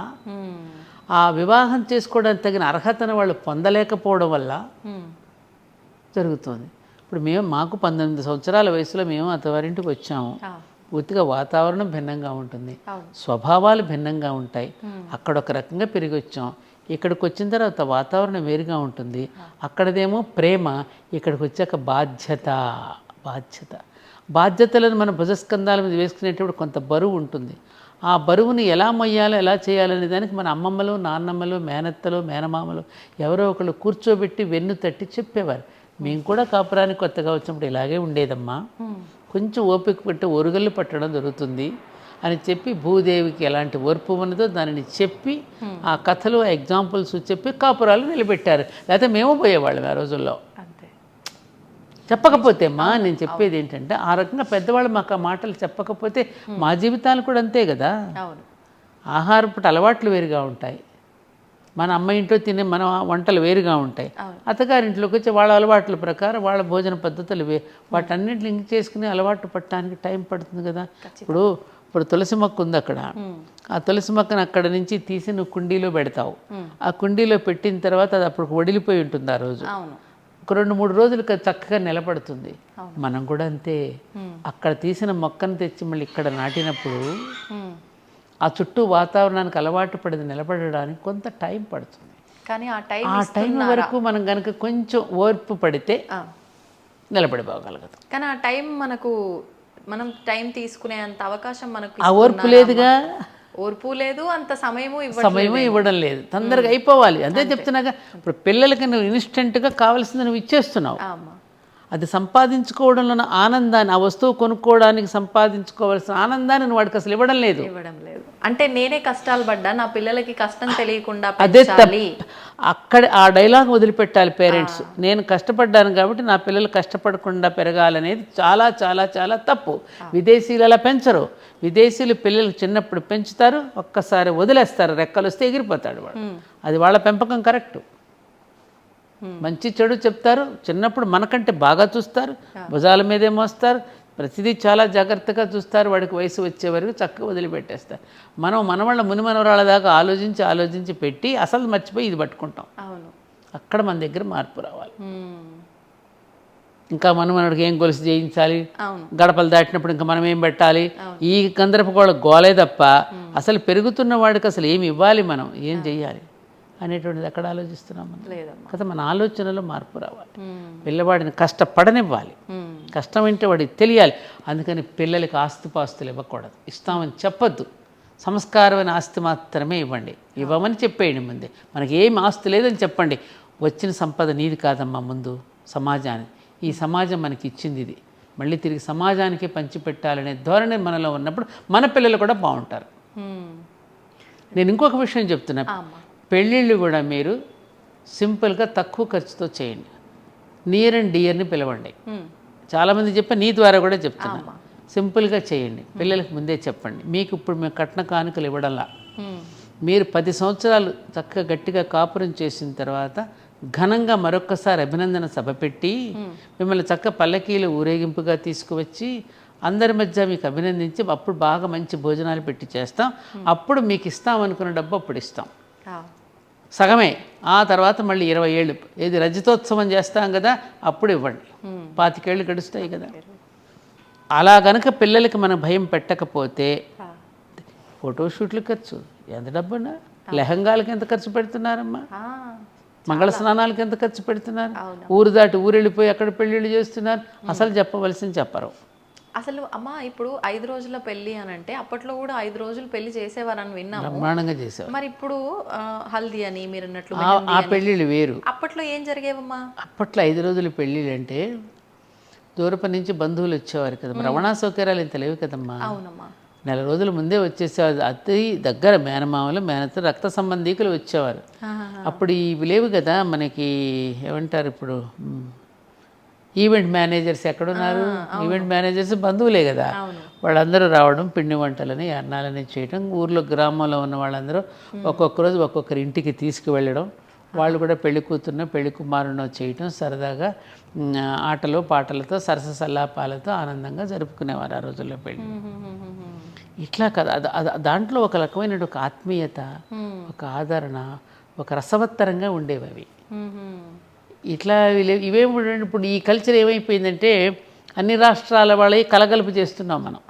ఆ వివాహం చేసుకోవడానికి తగిన అర్హతను వాళ్ళు పొందలేకపోవడం వల్ల జరుగుతుంది. ఇప్పుడు మాకు 19 సంవత్సరాల వయసులో మేము అత్తవారింటికి వచ్చాము. పూర్తిగా వాతావరణం భిన్నంగా ఉంటుంది, స్వభావాలు భిన్నంగా ఉంటాయి. అక్కడ ఒక రకంగా పెరిగి వచ్చాం, ఇక్కడికి వచ్చిన తర్వాత వాతావరణం వేరుగా ఉంటుంది. అక్కడదేమో ప్రేమ, ఇక్కడికి వచ్చాక బాధ్యతలను మన భుజస్కంధాల మీద వేసుకునేటప్పుడు కొంత బరువు ఉంటుంది. ఆ బరువుని ఎలా మొయ్యాలో ఎలా చేయాలనే దానికి మన అమ్మమ్మలు నాన్నమ్మలు మేనత్తలు మేనమామలు ఎవరో ఒకళ్ళు కూర్చోబెట్టి వెన్ను తట్టి చెప్పేవారు. మేము కూడా కాపురానికి కొత్తగా వచ్చినప్పుడు ఇలాగే ఉండేదమ్మా, కొంచెం ఓపిక పెట్టి ఒరుగళ్ళు పట్టడం జరుగుతుంది అని చెప్పి భూదేవికి ఎలాంటి ఓర్పు ఉన్నదో దానిని చెప్పి ఆ కథలు ఆ ఎగ్జాంపుల్స్ చెప్పి కాపురాలు నిలబెట్టారు. లేకపోతే మేము పోయేవాళ్ళం ఆ రోజుల్లో. చెప్పకపోతే నేను చెప్పేది ఏంటంటే, ఆ రకంగా పెద్దవాళ్ళు మాకు ఆ మాటలు చెప్పకపోతే మా జీవితాలు కూడా అంతే కదా. ఆహారపు అలవాట్లు వేరుగా ఉంటాయి, మన అమ్మ ఇంట్లో తినే మన వంటలు వేరుగా ఉంటాయి. అత్తగారింట్లోకి వచ్చి వాళ్ళ అలవాట్ల ప్రకారం వాళ్ళ భోజన పద్ధతులు వాటన్నింటిని లింక్ చేసుకుని అలవాటు పట్టడానికి టైం పడుతుంది కదా. ఇప్పుడు తులసి మొక్క ఉంది అక్కడ, ఆ తులసి మొక్కను అక్కడ నుంచి తీసి నువ్వు కుండీలో పెడతావు. ఆ కుండీలో పెట్టిన తర్వాత అది అప్పుడు వడిలిపోయి ఉంటుంది. ఆ రోజు ఒక 2-3 రోజులకు చక్కగా నిలబడుతుంది. మనం కూడా అంతే, అక్కడ తీసిన మొక్కను తెచ్చి మళ్ళీ ఇక్కడ నాటినప్పుడు ఆ చుట్టూ వాతావరణానికి అలవాటు పడి నిలబడడానికి కొంత టైం పడుతుంది. కానీ ఆ టైం వరకు మనం కనుక కొంచెం ఓర్పు పడితే నిలబడిపోగలగదు. కానీ ఆ టైం మనం టైం తీసుకునే అంత అవకాశం మనకు ఆ ఓర్పు లేదుగా. ఓర్పు లేదు, అంత సమయము ఇవ్వడం లేదు. తొందరగా అయిపోవాలి, అదే చెప్తున్నాగా. ఇప్పుడు పిల్లలకి నువ్వు ఇన్స్టెంట్గా కావాల్సింది నువ్వు ఇచ్చేస్తున్నావు. అది సంపాదించుకోవడంలో ఆనందాన్ని, ఆ వస్తువు కొనుక్కోవడానికి సంపాదించుకోవాల్సిన ఆనందాన్ని నువ్వు వాడికి అసలు ఇవ్వడం లేదు. అంటే నేనే కష్టాలు పడ్డా, నా పిల్లలకి కష్టం తెలియకుండా అదే అక్కడ ఆ డైలాగ్ వదిలిపెట్టాలి పేరెంట్స్. నేను కష్టపడ్డాను కాబట్టి నా పిల్లలు కష్టపడకుండా పెరగాలనేది చాలా చాలా చాలా తప్పు. విదేశీయులు అలా పెంచరు. విదేశీయులు పిల్లలు చిన్నప్పుడు పెంచుతారు, ఒక్కసారి వదిలేస్తారు, రెక్కలు వస్తే ఎగిరిపోతాడు వాడు. అది వాళ్ళ పెంపకం కరెక్టు. మంచి చెడు చెప్తారు, చిన్నప్పుడు మనకంటే బాగా చూస్తారు, భుజాల మీదే మోస్తారు, ప్రతిదీ చాలా జాగ్రత్తగా చూస్తారు. వాడికి వయసు వచ్చే వరకు చక్కగా వదిలిపెట్టేస్తారు. మనవాళ్ళ మునిమనవరాళ్ళ దాకా ఆలోచించి పెట్టి అసలు మర్చిపోయి ఇది పట్టుకుంటాం. అక్కడ మన దగ్గర మార్పు రావాలి. ఇంకా మనవాడికి ఏం గొలుసు చేయించాలి, గడపలు దాటినప్పుడు ఇంకా మనం ఏం పెట్టాలి, ఈ గందరపు గోలే తప్ప అసలు పెరుగుతున్న వాడికి అసలు ఏమి ఇవ్వాలి, మనం ఏం చెయ్యాలి అనేటువంటిది ఎక్కడ ఆలోచిస్తున్నాం మనం కదా. మన ఆలోచనలో మార్పు రావాలి. పిల్లవాడిని కష్టపడనివ్వాలి, కష్టం అంటే వాడికి తెలియాలి. అందుకని పిల్లలకి ఆస్తిపాస్తులు ఇవ్వకూడదు, ఇస్తామని చెప్పొద్దు. సంస్కారమైన ఆస్తి మాత్రమే ఇవ్వండి, ఇవ్వమని చెప్పేయండి ముందే. మనకి ఏం ఆస్తి లేదని చెప్పండి. వచ్చిన సంపద నీది కాదమ్మా, ముందు సమాజానికి, ఈ సమాజం మనకి ఇచ్చింది ఇది, మళ్ళీ తిరిగి సమాజానికి పంచిపెట్టాలనే ధోరణి మనలో ఉన్నప్పుడు మన పిల్లలు కూడా బాగుంటారు. నేను ఇంకొక విషయం చెప్తున్నా, పెళ్ళిళ్ళు కూడా మీరు సింపుల్గా తక్కువ ఖర్చుతో చేయండి. నియర్ అండ్ డియర్ని పిలవండి. చాలామంది చెప్పి నీ ద్వారా కూడా చెప్తున్నా, సింపుల్గా చేయండి. పిల్లలకు ముందే చెప్పండి, మీకు ఇప్పుడు మేము కట్న కానుకలు ఇవ్వడంలా, మీరు 10 సంవత్సరాలు చక్కగా గట్టిగా కాపురం చేసిన తర్వాత ఘనంగా మరొక్కసారి అభినందన సభ పెట్టి మిమ్మల్ని చక్క పల్లకీలు ఊరేగింపుగా తీసుకువచ్చి అందరి మధ్య మీకు అభినందించి అప్పుడు బాగా మంచి భోజనాలు పెట్టి చేస్తాం. అప్పుడు మీకు ఇస్తాం అనుకున్న డబ్బు అప్పుడు ఇస్తాం, సగమే. ఆ తర్వాత మళ్ళీ 20 ఏళ్ళు ఏది రజతోత్సవం చేస్తాం కదా, అప్పుడు ఇవ్వండి. 25 ఏళ్ళు గడుస్తాయి కదా. అలా గనక పిల్లలకి మనం భయం పెట్టకపోతే ఫోటోషూట్లు ఖర్చు ఎంత డబ్బున్నా, లెహంగాలకి ఎంత ఖర్చు పెడుతున్నారమ్మా, మంగళ స్నానాలకి ఎంత ఖర్చు పెడుతున్నారు, ఊరు దాటి ఊరు వెళ్ళిపోయి అక్కడ పెళ్ళిళ్ళు చేస్తున్నారు. అసలు చెప్పవలసింది చెప్పరు. అసలు అమ్మ ఇప్పుడు 5 రోజుల పెళ్లి అని అంటే అప్పట్లో కూడా 5 రోజులు పెళ్లి చేసేవారని విన్నాము, బ్రహ్మాండంగా చేసేవారు. మరి ఇప్పుడు హల్దీ అని మీరు అన్నట్లు ఆ పెళ్ళిళ్ళు వేరు. అప్పట్లో ఏం జరిగేవమ్మా? అప్పట్లో 5 రోజుల పెళ్ళిళ్ళు అంటే దూరపు నుంచి బంధువులు వచ్చేవారు కదా, రవాణా సౌకర్యాలు ఇంత లేవు కదమ్మా. అవునమ్మా. నెల రోజుల ముందే వచ్చేసేవారు. అతి దగ్గర మేనమామలు మేనత రక్త సంబంధీకులు వచ్చేవారు. అప్పుడు ఇవి లేవు కదా మనకి, ఏమంటారు ఇప్పుడు ఈవెంట్ మేనేజర్స్ ఎక్కడున్నారు, ఈవెంట్ మేనేజర్స్ బంధువులే కదా, వాళ్ళందరూ రావడం, పిండి వంటలని అన్నాలని చేయడం, ఊర్లో గ్రామంలో ఉన్న వాళ్ళందరూ ఒక్కొక్క రోజు ఒక్కొక్కరి ఇంటికి తీసుకువెళ్ళడం, వాళ్ళు కూడా పెళ్లి కూతురునో పెళ్లి కుమారునో చేయటం, సరదాగా ఆటలు పాటలతో సరస సల్లాపాలతో ఆనందంగా జరుపుకునేవారు ఆ రోజుల్లో పెళ్ళి. ఇట్లా కదా, దాంట్లో ఒక రకమైన ఒక ఆత్మీయత, ఒక ఆదరణ, ఒక రసవత్తరంగా ఉండేవి అవి. ఇట్లా ఇవేమి ఇప్పుడు ఈ కల్చర్ ఏమైపోయిందంటే అన్ని రాష్ట్రాల వాళ్ళవి కలగలుపు చేస్తున్నాం మనం.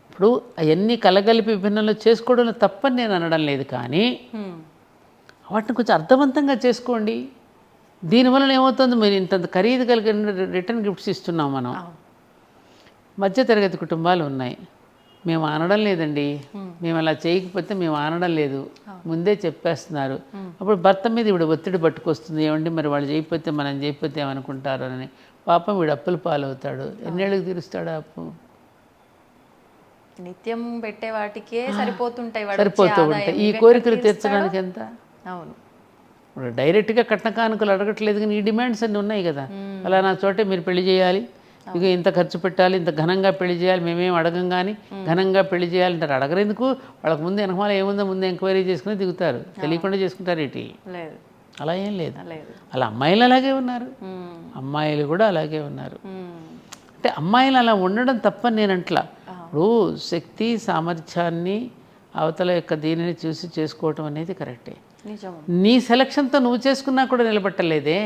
ఇప్పుడు అవన్నీ కలగలిపి విభిన్నంలో చేసుకోవడంలో తప్పని నేను అనడం లేదు, కానీ వాటిని కొంచెం అర్థవంతంగా చేసుకోండి. దీనివల్ల ఏమవుతుంది, మీరు ఇంత ఖరీదు కలిగిన రిటర్న్ గిఫ్ట్స్ ఇస్తున్నాం మనం. మధ్యతరగతి కుటుంబాలు ఉన్నాయి, మేము అనడం లేదండి, మేము అలా చేయకపోతే మేము అనడం లేదు, ముందే చెప్పేస్తున్నారు. అప్పుడు భర్త మీద ఇప్పుడు ఒత్తిడి పట్టుకొస్తుంది, ఏమండి మరి వాళ్ళు చేయకపోతే మనం చేయకపోతే ఏమనుకుంటారు అని. పాపం వీడు అప్పుల పాలవుతాడు. ఎన్నేళ్ళకి తీరుస్తాడు అప్పు? నిత్యం పెట్టే వాటికే సరిపోతూ ఉంటాయి. ఈ కోరికలు తీర్చడానికి ఎంత? అవును. ఇప్పుడు డైరెక్ట్గా కట్న కానుకలు అడగట్లేదు, కానీ ఈ డిమాండ్స్ అన్నీ ఉన్నాయి కదా. అలా నా చోటే మీరు పెళ్లి చేయాలి, ఇక ఇంత ఖర్చు పెట్టాలి, ఇంత ఘనంగా పెళ్లి చేయాలి, మేమేం అడగం కానీ ఘనంగా పెళ్లి చేయాలంటారు. అడగరెందుకు? వాళ్ళకి ముందు వెనకమాల ఏముందో ముందు ఎంక్వైరీ చేసుకుని దిగుతారు, తెలియకుండా చేసుకుంటారు. ఏంటి అలా ఏం లేదు. అలా అమ్మాయిలు అలాగే ఉన్నారు, అమ్మాయిలు కూడా అలాగే ఉన్నారు. అంటే అమ్మాయిలు అలా ఉండడం తప్పని నేను అంట్లా. ఇప్పుడు శక్తి సామర్థ్యాన్ని అవతల యొక్క దీనిని చూసి చేసుకోవటం అనేది కరెక్టే. నీ సెలక్షన్తో నువ్వు చేసుకున్నా కూడా నిలబట్టలేదే.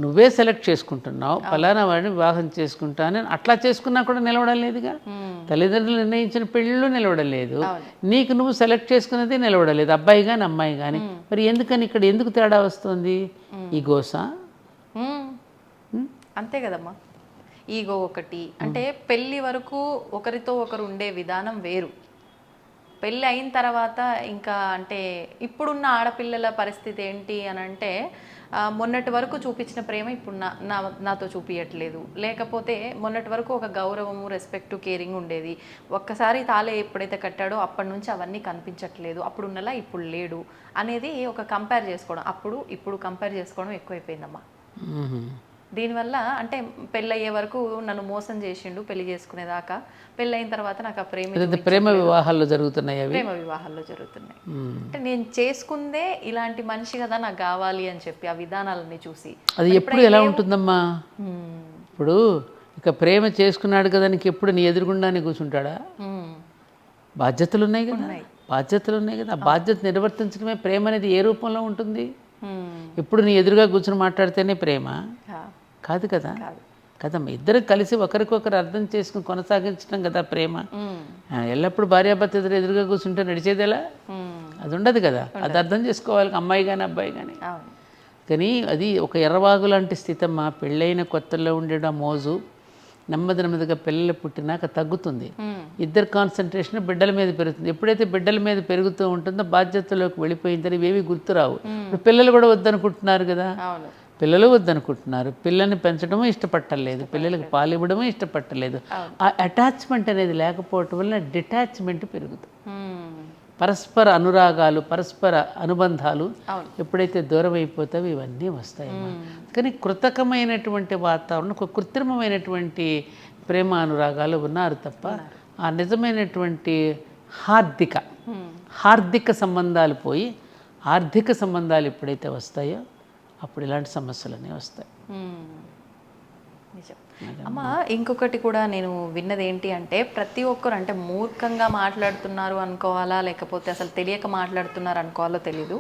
నువ్వే సెలెక్ట్ చేసుకుంటున్నావు, ఫలానా వాడిని వివాహం చేసుకుంటానని అట్లా చేసుకున్నా కూడా నిలవడం లేదుగా. తల్లిదండ్రులు నిర్ణయించిన పెళ్ళిళ్ళు నిలవడం లేదు, నీకు నువ్వు సెలెక్ట్ చేసుకున్నది నిలవడం లేదు, అబ్బాయి కానీ అమ్మాయి కానీ. మరి ఎందుకని ఇక్కడ ఎందుకు తేడా వస్తుంది? ఈ గోసా అంతే కదమ్మా. ఈగో ఒకటి. అంటే పెళ్ళి వరకు ఒకరితో ఒకరు ఉండే విధానం వేరు, పెళ్ళి అయిన తర్వాత ఇంకా అంటే ఇప్పుడున్న ఆడపిల్లల పరిస్థితి ఏంటి అని అంటే మొన్నటి వరకు చూపించిన ప్రేమ ఇప్పుడు నాతో చూపించట్లేదు, లేకపోతే మొన్నటి వరకు ఒక గౌరవము, రెస్పెక్ట్, కేరింగ్ ఉండేది, ఒక్కసారి తాళే ఎప్పుడైతే కట్టాడో అప్పటి నుంచి అవన్నీ కనిపించట్లేదు, అప్పుడున్నలా ఇప్పుడు లేడు అనేది ఒక కంపేర్ చేసుకోవడం, ఇప్పుడు కంపేర్ చేసుకోవడం ఎక్కువైపోయిందమ్మా. దీనివల్ల అంటే పెళ్ళయ్యే వరకు నన్ను మోసం చేసిండు పెళ్లి చేసుకునేదాకా, పెళ్ళయిన తర్వాత నాకు ఆ ప్రేమ వివాహాల్లో జరుగుతున్నాయి, ప్రేమ వివాహాల్లో జరుగుతున్నాయి. అంటే నేను చేసుకుందే ఇలాంటి మనిషి కదా నాకు కావాలి అని చెప్పి ఆ విధానాలన్నీ చూసి అది ఎప్పుడు ఎలా ఉంటుందమ్మా? ఇప్పుడు ఇక ప్రేమ చేసుకున్నాడు కదా నీకు ఎప్పుడు నీ ఎదురుగుండానే కూర్చుంటాడా? బాధ్యతలు ఉన్నాయి కదా, ఆ బాధ్యత నిర్వర్తించడమే ప్రేమ అనేది ఏ రూపంలో ఉంటుంది? ఇప్పుడు నీ ఎదురుగా కూర్చుని మాట్లాడితేనే ప్రేమ కాదు కదా. కదమ్మా, ఇద్దరు కలిసి ఒకరికొకరు అర్థం చేసుకుని కొనసాగించడం కదా ప్రేమ. ఎల్లప్పుడు భార్యాభర్త ఎదురుగా కూర్చుంటే నడిచేది ఎలా? అది ఉండదు కదా. అది అర్థం చేసుకోవాలి అమ్మాయి కానీ అబ్బాయి కానీ. కానీ అది ఒక ఎర్రవాగు లాంటి స్థితి అమ్మా. పెళ్ళైన కొత్తల్లో ఉండేట మోజు, నెమ్మది నెమ్మదిగా పిల్లలు పుట్టినాక తగ్గుతుంది. ఇద్దరు కాన్సన్ట్రేషన్ బిడ్డల మీద పెరుగుతుంది. ఎప్పుడైతే బిడ్డల మీద పెరుగుతూ ఉంటుందో బాధ్యతలోకి వెళ్ళిపోయిందని ఇవేవి గుర్తురావు. ఇప్పుడు పిల్లలు కూడా వద్దనుకుంటున్నారు కదా, పిల్లలు వద్దనుకుంటున్నారు. పిల్లల్ని పెంచడము ఇష్టపట్టలేదు, పిల్లలకి పాలు ఇవ్వడము ఇష్టపట్టలేదు. ఆ అటాచ్మెంట్ అనేది లేకపోవటం వల్ల డిటాచ్మెంట్ పెరుగుతుంది. పరస్పర అనురాగాలు, పరస్పర అనుబంధాలు ఎప్పుడైతే దూరం అయిపోతావో ఇవన్నీ వస్తాయమ్మా. కానీ కృతకమైనటువంటి వాతావరణం, ఒక కృత్రిమమైనటువంటి ప్రేమ అనురాగాలు ఉన్నారు తప్ప ఆ నిజమైనటువంటి హార్దిక సంబంధాలు పోయి ఆర్థిక సంబంధాలు ఎప్పుడైతే వస్తాయో అప్పుడు ఇలాంటి సమస్యలన్నీ వస్తాయి. నిజం. అమ్మ, ఇంకొకటి కూడా నేను విన్నది ఏంటి అంటే, ప్రతి ఒక్కరు అంటే మూర్ఖంగా మాట్లాడుతున్నారు అనుకోవాలా, లేకపోతే అసలు తెలియక మాట్లాడుతున్నారు అనుకోవాలో తెలీదు,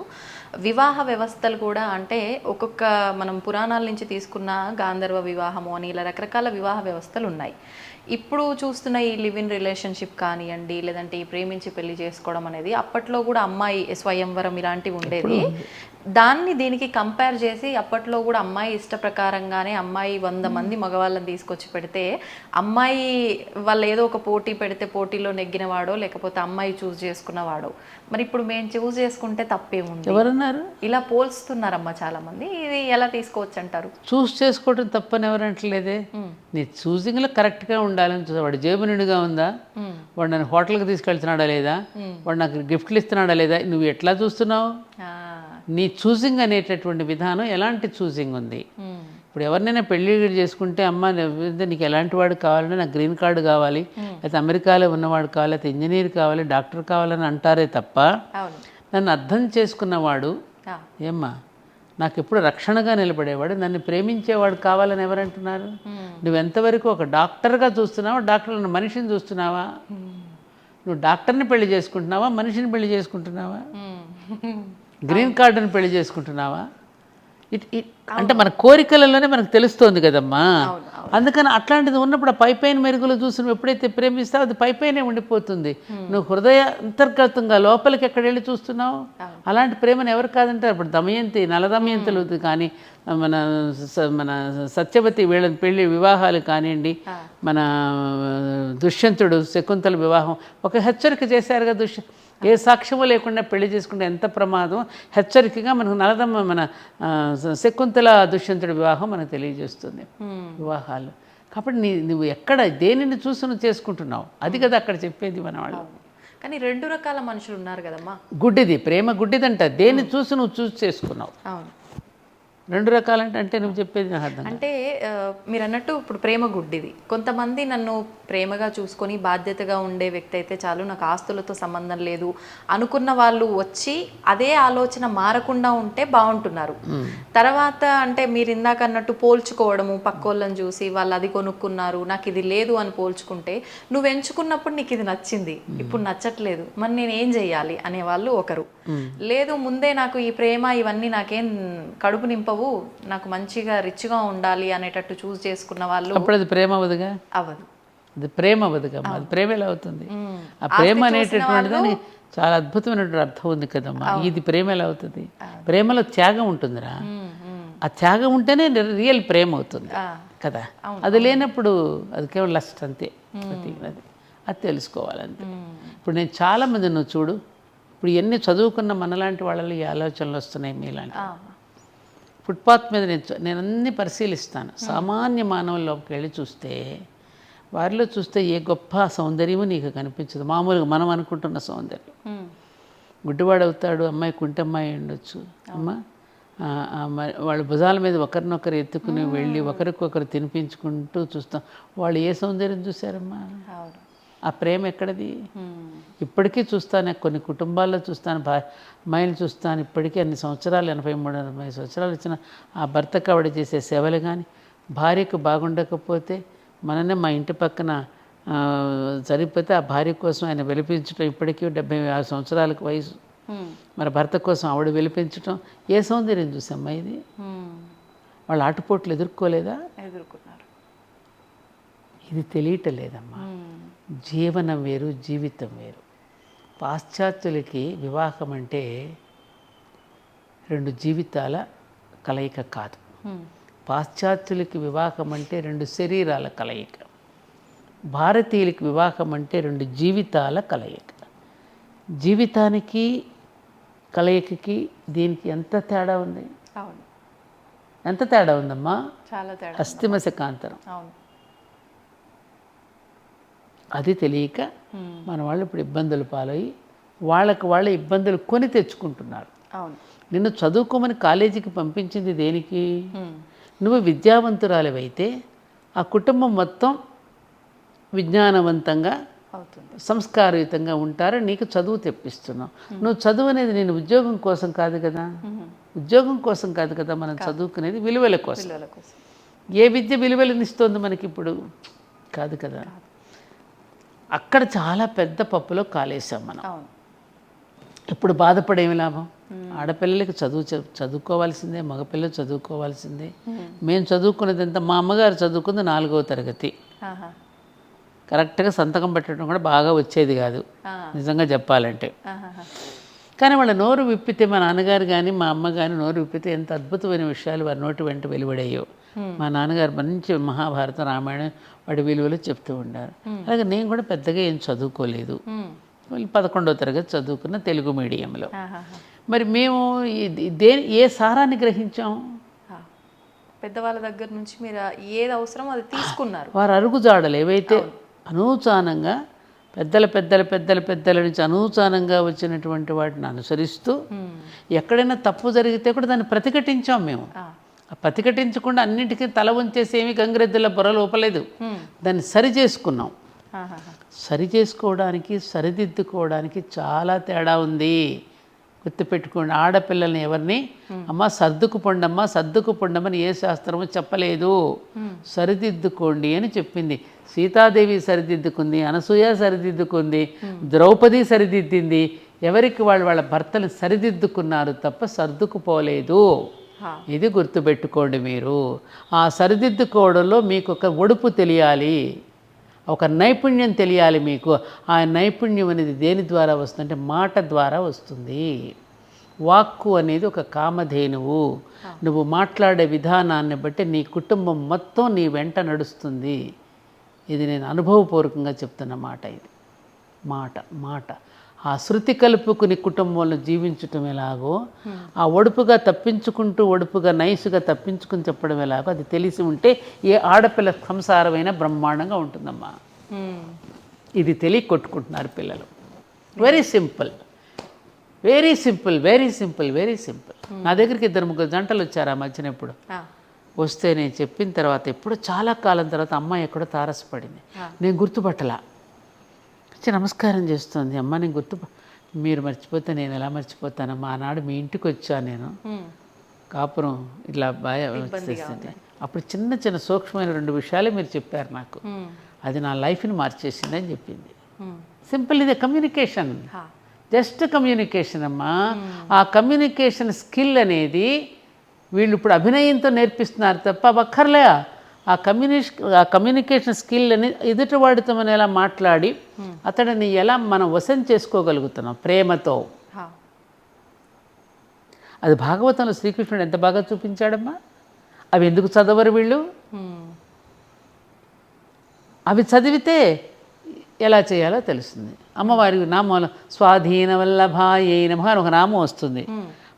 వివాహ వ్యవస్థలు కూడా అంటే ఒక్కొక్క మనం పురాణాల నుంచి తీసుకున్న గాంధర్వ వివాహము అని ఇలా రకరకాల వివాహ వ్యవస్థలు ఉన్నాయి. ఇప్పుడు చూస్తున్న ఈ లివ్ ఇన్ రిలేషన్షిప్ కానివ్వండి, లేదంటే ఈ ప్రేమించి పెళ్లి చేసుకోవడం అనేది అప్పట్లో కూడా అమ్మాయి స్వయంవరం ఇలాంటివి ఉండేది. దాన్ని దీనికి కంపేర్ చేసి అప్పట్లో కూడా అమ్మాయి ఇష్ట ప్రకారంగానే అమ్మాయి 100 మంది మగవాళ్ళని తీసుకొచ్చి పెడితే అమ్మాయి వాళ్ళు ఏదో ఒక పోటీ పెడితే పోటీలో నెగ్గినవాడో లేకపోతే అమ్మాయి చూస్ చేసుకున్నవాడో. మరి ఇప్పుడు మేము చూస్ చేసుకుంటే తప్పేముంది? ఎవరన్నారు? ఇలా పోల్స్తున్నారమ్మా చాలా మంది. ఇది ఎలా తీసుకోవచ్చు అంటారు? చూస్ చేసుకోవడం తప్పని ఎవరంటలేదే. నీ చూసింగ్లో కరెక్ట్గా ఉండాలని చూసా. వాడు జేబు నిండుగా ఉందా, వాడు నన్ను హోటల్కి తీసుకెళ్తున్నాడా లేదా, వాడు నాకు గిఫ్ట్లు ఇస్తున్నాడా లేదా, నువ్వు ఎట్లా చూస్తున్నావు? నీ చూసింగ్ అనేటటువంటి విధానం ఎలాంటి చూసింగ్ ఉంది? ఇప్పుడు ఎవరినైనా పెళ్లి చేసుకుంటే అమ్మ నీకు ఎలాంటి వాడు కావాలంటే నాకు గ్రీన్ కార్డు కావాలి, లేకపోతే అమెరికాలో ఉన్నవాడు కావాలి, లేకపోతే ఇంజనీర్ కావాలి, డాక్టర్ కావాలని అంటారే తప్ప నన్ను అర్థం చేసుకున్నవాడు ఏమ్మా నాకు ఎప్పుడు రక్షణగా నిలబడేవాడు, నన్ను ప్రేమించేవాడు కావాలని ఎవరంటున్నారు? నువ్వెంతవరకు ఒక డాక్టర్గా చూస్తున్నావా, డాక్టర్ మనిషిని చూస్తున్నావా? నువ్వు డాక్టర్ని పెళ్లి చేసుకుంటున్నావా, మనిషిని పెళ్లి చేసుకుంటున్నావా, గ్రీన్ కార్డుని పెళ్లి చేసుకుంటున్నావా? అంటే మన కోరికలలోనే మనకు తెలుస్తోంది కదమ్మా. అందుకని అట్లాంటిది ఉన్నప్పుడు ఆ పైపైన మెరుగులు చూసి నువ్వు ఎప్పుడైతే ప్రేమిస్తావు అది పైపైనే ఉండిపోతుంది. నువ్వు హృదయ అంతర్గతంగా లోపలికి ఎక్కడ వెళ్ళి చూస్తున్నావు? అలాంటి ప్రేమను ఎవరు కాదంటారు? ఇప్పుడు దమయంతి, నల దమయంతులు కానీ మన మన సత్యవతి వీళ్ళ పెళ్లి వివాహాలు కానివ్వండి, మన దుష్యంతుడు శకుంతల వివాహం ఒక హెచ్చరిక చేశారు కదా. ఏ సాక్ష్యమో లేకుండా పెళ్లి చేసుకుంటే ఎంత ప్రమాదం, హెచ్చరికగా మనకు నలదమ్మ మన శకుంతల దుష్యంతుడి వివాహం మనకు తెలియజేస్తుంది వివాహాలు. కాబట్టి నువ్వు ఎక్కడ దేనిని చూసి నువ్వు చేసుకుంటున్నావు అది కదా అక్కడ చెప్పేది మన వాళ్ళు. కానీ 2 రకాల మనుషులు ఉన్నారు కదమ్మా. గుడ్డిది ప్రేమ, గుడ్డిదంట. దేన్ని చూసి నువ్వు చూసి చేసుకున్నావు. అవును, 2 రకాలంటే అంటే నువ్వు చెప్పేది నాకు అర్థం. అంటే మీరు అన్నట్టు ఇప్పుడు ప్రేమ గుడ్డిది. కొంతమంది నన్ను ప్రేమగా చూసుకొని బాధ్యతగా ఉండే వ్యక్తి అయితే చాలు, నాకు ఆస్తులతో సంబంధం లేదు అనుకున్న వాళ్ళు వచ్చి అదే ఆలోచన మారకుండా ఉంటే బాగుంటున్నారు. తర్వాత అంటే మీరు ఇందాక అన్నట్టు పోల్చుకోవడము, పక్కోళ్ళని చూసి వాళ్ళు అది కొనుక్కున్నారు నాకు ఇది లేదు అని పోల్చుకుంటే, నువ్వు ఎంచుకున్నప్పుడు నీకు ఇది నచ్చింది, ఇప్పుడు నచ్చట్లేదు, మరి నేను ఏం చెయ్యాలి అనే వాళ్ళు ఒకరు. లేదు ముందే నాకు ఈ ప్రేమ ఇవన్నీ నాకేం కడుపు నింపవు, నాకు మంచిగా రిచ్గా ఉండాలి అనేటట్టు చూస్ చేసుకున్న వాళ్ళు, అప్పుడు అది ప్రేమ అవ్వదుగా. అవ్వదు, అది ప్రేమ అవ్వదుగా. అది ప్రేమ ఎలా అవుతుంది? ఆ ప్రేమ అనేటటువంటి దానికి చాలా అద్భుతమైనటువంటి అర్థం ఉంది కదమ్మా. ఇది ప్రేమ ఎలా అవుతుంది? ప్రేమలో త్యాగం ఉంటుందిరా. ఆ త్యాగం ఉంటేనే రియల్ ప్రేమ అవుతుంది కదా. అది లేనప్పుడు అది కేవలం లస్ట్ అంతే. అది తెలుసుకోవాలంతే. ఇప్పుడు నేను చాలామంది నువ్వు చూడు, ఇప్పుడు ఎన్ని చదువుకున్న మనలాంటి వాళ్ళలో ఈ ఆలోచనలు వస్తున్నాయి మీలాంటి. ఫుట్పాత్ మీద నేను అన్ని పరిశీలిస్తాను. సామాన్య మానవుల్లోకి వెళ్ళి చూస్తే వారిలో చూస్తే ఏ గొప్ప సౌందర్యము నీకు కనిపించదు. మామూలుగా మనం అనుకుంటున్న సౌందర్యం. గుడ్డివాడు అవుతాడు, అమ్మాయి కుంటమ్మాయి ఉండొచ్చు అమ్మ, వాళ్ళ భుజాల మీద ఒకరినొకరు ఎత్తుకుని వెళ్ళి ఒకరికొకరు తినిపించుకుంటూ చూస్తాం. వాళ్ళు ఏ సౌందర్యం చూశారమ్మా? ఆ ప్రేమ ఎక్కడది? ఇప్పటికీ చూస్తాను, కొన్ని కుటుంబాల్లో చూస్తాను, అమ్మాయిలు చూస్తాను. ఇప్పటికీ అన్ని సంవత్సరాలు 83-80 సంవత్సరాలు వచ్చిన ఆ భర్తకు ఆవిడ చేసే సేవలు కానీ, భార్యకు బాగుండకపోతే మననే మా ఇంటి పక్కన చనిపోతే ఆ భార్య కోసం ఆయన వెలిపించడం, ఇప్పటికీ 75 సంవత్సరాలకు వయసు, మరి భర్త కోసం ఆవిడ వెలిపించడం, ఏ సౌందర్యం చూసమ్మా ఇది? వాళ్ళు ఆటుపోట్లు ఎదుర్కోలేదా? ఎదుర్కొన్నారు. ఇది తెలియటలేదమ్మా. జీవనం వేరు, జీవితం వేరు. పాశ్చాత్యులకి వివాహం అంటే 2 జీవితాల కలయిక కాదు. పాశ్చాత్యులకి వివాహం అంటే 2 శరీరాల కలయిక. భారతీయులకి వివాహం అంటే 2 జీవితాల కలయిక. జీవితానికి కలయికకి దీనికి ఎంత తేడా ఉంది? అవును, ఎంత తేడా ఉందమ్మా? చాలా తేడా. అస్థిమశకాంతరం. అవును. అది తెలియక మన వాళ్ళు ఇప్పుడు ఇబ్బందులు పాలయ్యి వాళ్ళ ఇబ్బందులు కొని తెచ్చుకుంటున్నారు. అవును. నిన్ను చదువుకోమని కాలేజీకి పంపించింది దేనికి? నువ్వు విద్యావంతురాలివైతే ఆ కుటుంబం మొత్తం విజ్ఞానవంతంగా అవుతుంది, సంస్కారయుతంగా ఉంటారు. నీకు చదువు తెప్పిస్తున్నావు. నువ్వు చదువు అనేది నేను ఉద్యోగం కోసం కాదు కదా, ఉద్యోగం కోసం కాదు కదా మనం చదువుకునేది, విలువల కోసం. పిల్లల కోసం. ఏ విద్య విలువలనిస్తోంది మనకి ఇప్పుడు? కాదు కదా. అక్కడ చాలా పెద్ద పప్పులో కాలేసాం మనం. అవును. ఇప్పుడు బాధపడేమి లాభం? ఆడపిల్లలకి చదువుకోవాల్సిందే, మగపిల్లలు చదువుకోవాల్సిందే. మేము చదువుకున్నది ఎంత? మా అమ్మగారు చదువుకుంది 4వ తరగతి. ఆహా. కరెక్ట్గా సంతకం పెట్టడం కూడా బాగా వచ్చేది కాదు నిజంగా చెప్పాలంటే. ఆహాహా. కానీ వాళ్ళ నోరు విప్పితే, మా నాన్నగారు కానీ మా అమ్మ కానీ నోరు విప్పితే ఎంత అద్భుతమైన విషయాలు వారి నోటి వెంట వెలువడేయో. మా నాన్నగారు మంచి మహాభారతం, రామాయణం వాడి విలువలు చెప్తూ ఉండారు. అలాగే నేను కూడా పెద్దగా ఏం చదువుకోలేదు. 11వ తరగతి చదువుకున్న తెలుగు మీడియంలో. మరి మేము ఏ సారాన్ని గ్రహించాం? పెద్దవాళ్ళ దగ్గర నుంచి మీరు ఏది అవసరమో అది తీసుకున్నారు. వారు అరుగుజాడలు ఏవైతే అనూచానంగా పెద్దల నుంచి అనూచానంగా వచ్చినటువంటి వాటిని అనుసరిస్తూ ఎక్కడైనా తప్పు జరిగితే కూడా దాన్ని ప్రతిఘటించాం మేము. ప్రతిఘటించకుండా అన్నింటికీ తల ఉంచేసి ఏమీ గంగిరెద్దుల పొరలు ఊపలేదు. దాన్ని సరి చేసుకున్నాం. సరి చేసుకోవడానికి, సరిదిద్దుకోవడానికి చాలా తేడా ఉంది. గుర్తుపెట్టుకోండి. ఆడపిల్లల్ని ఎవరిని అమ్మ సర్దుకు పొండమని ఏ శాస్త్రము చెప్పలేదు. సరిదిద్దుకోండి అని చెప్పింది. సీతాదేవి సరిదిద్దుకుంది, అనసూయ సరిదిద్దుకుంది, ద్రౌపది సరిదిద్దింది. ఎవరికి వాళ్ళ భర్తలు సరిదిద్దుకున్నారు తప్ప సర్దుకుపోలేదు. ఇది గుర్తుపెట్టుకోండి మీరు. ఆ సరిదిద్దుకోవడంలో మీకు ఒక ఒడుపు తెలియాలి, ఒక నైపుణ్యం తెలియాలి మీకు. ఆ నైపుణ్యం అనేది దేని ద్వారా వస్తుందంటే మాట ద్వారా వస్తుంది. వాక్కు అనేది ఒక కామధేనువు. నువ్వు మాట్లాడే విధానాన్ని బట్టి నీ కుటుంబం మొత్తం నీ వెంట నడుస్తుంది. ఇది నేను అనుభవపూర్వకంగా చెప్తున్న మాట. ఇది మాట ఆ శృతి కలుపుకుని కుటుంబంలో జీవించటం ఎలాగో, ఆ ఒడుపుగా తప్పించుకుంటూ ఒడుపుగా నైసుగా తప్పించుకుని చెప్పడం ఎలాగో అది తెలిసి ఉంటే ఏ ఆడపిల్ల సంసారమైనా బ్రహ్మాండంగా ఉంటుందమ్మా. ఇది తెలియ కొట్టుకుంటున్నారు పిల్లలు. Very simple. నా దగ్గరికి 2-3 జంటలు వచ్చారు ఆ మధ్యన. ఎప్పుడు వస్తే నేను చెప్పిన తర్వాత ఎప్పుడు చాలా కాలం తర్వాత అమ్మాయి ఎక్కడో తారసపడింది. నేను గుర్తుపట్టలా. నమస్కారం చేస్తుంది. అమ్మ నేను మీరు మర్చిపోతే నేను ఎలా మర్చిపోతానమ్మా, ఆనాడు మీ ఇంటికి వచ్చాను నేను, కాపురం ఇట్లా బాగా వచ్చేసింది. అప్పుడు చిన్న సూక్ష్మమైన 2 విషయాలే మీరు చెప్పారు నాకు, అది నా లైఫ్ని మార్చేసింది అని చెప్పింది. సింపుల్. ఇదే కమ్యూనికేషన్, జస్ట్ కమ్యూనికేషన్ అమ్మా. ఆ కమ్యూనికేషన్ స్కిల్ అనేది వీళ్ళు ఇప్పుడు అభినయంతో నేర్పిస్తున్నారు తప్ప అక్కర్లే. ఆ కమ్యూనికేషన్ స్కిల్ అని ఎదుటివాడితో మనం ఎలా మాట్లాడి అతడిని ఎలా మనం వశం చేసుకోగలుగుతున్నాం ప్రేమతో. అది భాగవతంలో శ్రీకృష్ణుడు ఎంత బాగా చూపించాడమ్మా. అవి ఎందుకు చదవరు వీళ్ళు? అవి చదివితే ఎలా చేయాలో తెలుస్తుంది. అమ్మవారి నామం స్వాధీన వల్లభాయై నమః అని ఒక నామం వస్తుంది.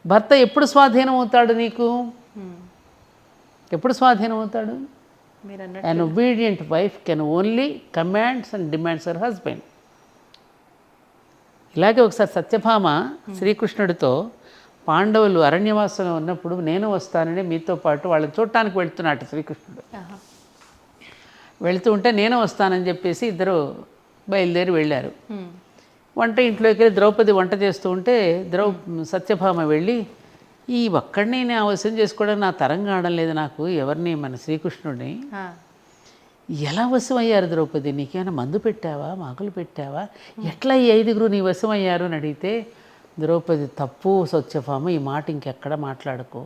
భర్త ఎప్పుడు స్వాధీనం అవుతాడు నీకు? ఎప్పుడు స్వాధీనం అవుతాడు? An obedient wife can only commands and demands her husband. ఇలాగే ఒకసారి సత్యభామ శ్రీకృష్ణుడితో పాండవులు అరణ్యవాసంలో ఉన్నప్పుడు నేను వస్తానని మీతో పాటు వాళ్ళని చూడటానికి వెళ్తున్నాడు శ్రీకృష్ణుడు. వెళ్తూ ఉంటే నేను వస్తానని చెప్పేసి ఇద్దరు బయలుదేరి వెళ్ళారు. వంట ఇంట్లోకి వెళ్ళి ద్రౌపది వంట చేస్తూ ఉంటే సత్యభామ వెళ్ళి, ఈ ఒక్కడిని నేను అవసరం చేసుకోవడం నా తరం కావడం లేదు నాకు, ఎవరిని మన శ్రీకృష్ణుడిని. ఎలా వశం అయ్యారు ద్రౌపది? నీకేమైనా మందు పెట్టావా, మాకులు పెట్టావా, ఎట్లా ఈ 5గురు నీ వశం అయ్యారు అని అడిగితే ద్రౌపది, తప్పు సత్యభామ, ఈ మాట ఇంకెక్కడ మాట్లాడుకో,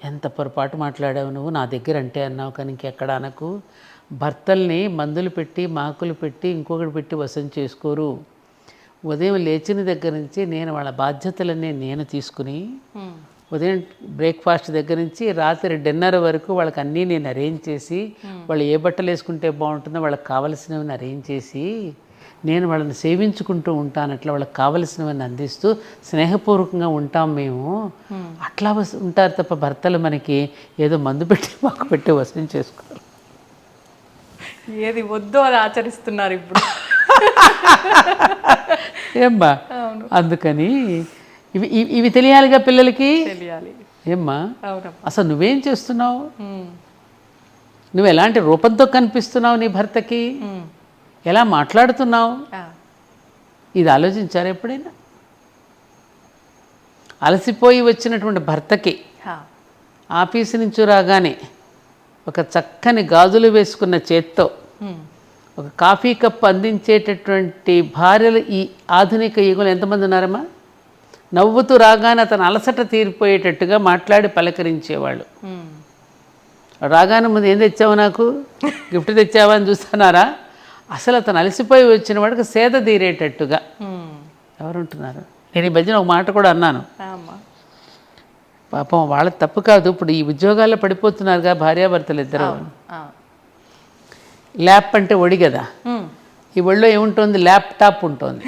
ఎంత పొరపాటు మాట్లాడావు నువ్వు, నా దగ్గర అంటే అన్నావు కానీ ఇంకెక్కడ అనకు. భర్తల్ని మందులు పెట్టి మాకులు పెట్టి ఇంకొకటి పెట్టి వశం చేసుకోరు. ఉదయం లేచిన దగ్గర నుంచి నేను వాళ్ళ బాధ్యతలన్నీ నేను తీసుకుని ఉదయం బ్రేక్ఫాస్ట్ దగ్గర నుంచి రాత్రి డిన్నర్ వరకు వాళ్ళకి అన్నీ నేను అరేంజ్ చేసి వాళ్ళు ఏ బట్టలు వేసుకుంటే బాగుంటుందో వాళ్ళకి కావలసినవన్నీ అరేంజ్ చేసి నేను వాళ్ళని సేవించుకుంటూ ఉంటాను. అట్లా వాళ్ళకి కావలసినవన్నీ అందిస్తూ స్నేహపూర్వకంగా ఉంటాం మేము. అట్లా ఉంటారు తప్ప భర్తలు మనకి ఏదో మందు పెట్టి మాకు పెట్టి వసూలు చేసుకోరు. ఏది వద్దో అది ఆచరిస్తున్నారు ఇప్పుడు. ఏమ్మా, అందుకని ఇవి ఇవి తెలియాలిగా పిల్లలకి. తెలియాలి. ఏమ్మా, అసలు నువ్వేం చేస్తున్నావు, నువ్వు ఎలాంటి రూపంతో కనిపిస్తున్నావు నీ భర్తకి, ఎలా మాట్లాడుతున్నావు, ఇది ఆలోచించారు ఎప్పుడైనా? అలసిపోయి వచ్చినటువంటి భర్తకి ఆఫీసు నుంచి రాగానే ఒక చక్కని గాజులు వేసుకున్న చేత్తో ఒక కాఫీ కప్ అందించేటటువంటి భార్యలు ఈ ఆధునిక యుగంలో ఎంతమంది ఉన్నారమ్మా? నవ్వుతూ రాగానే అతను అలసట తీరిపోయేటట్టుగా మాట్లాడి పలకరించేవాళ్ళు. రాగానే ముందు ఏం తెచ్చావు, నాకు గిఫ్ట్ తెచ్చావా అని చూస్తున్నారా? అసలు అతను అలసిపోయి వచ్చిన వాడికి సేద తీరేటట్టుగా ఎవరుంటున్నారు? నేను ఈ మధ్యన ఒక మాట కూడా అన్నాను. పాపం వాళ్ళకి తప్పు కాదు, ఇప్పుడు ఈ ఉద్యోగాల్లో పడిపోతున్నారుగా భార్యాభర్తలు ఇద్దరు. ల్యాప్ అంటే ఒడి కదా, ఈ ఒళ్ళో ఏముంటుంది, ల్యాప్టాప్ ఉంటుంది.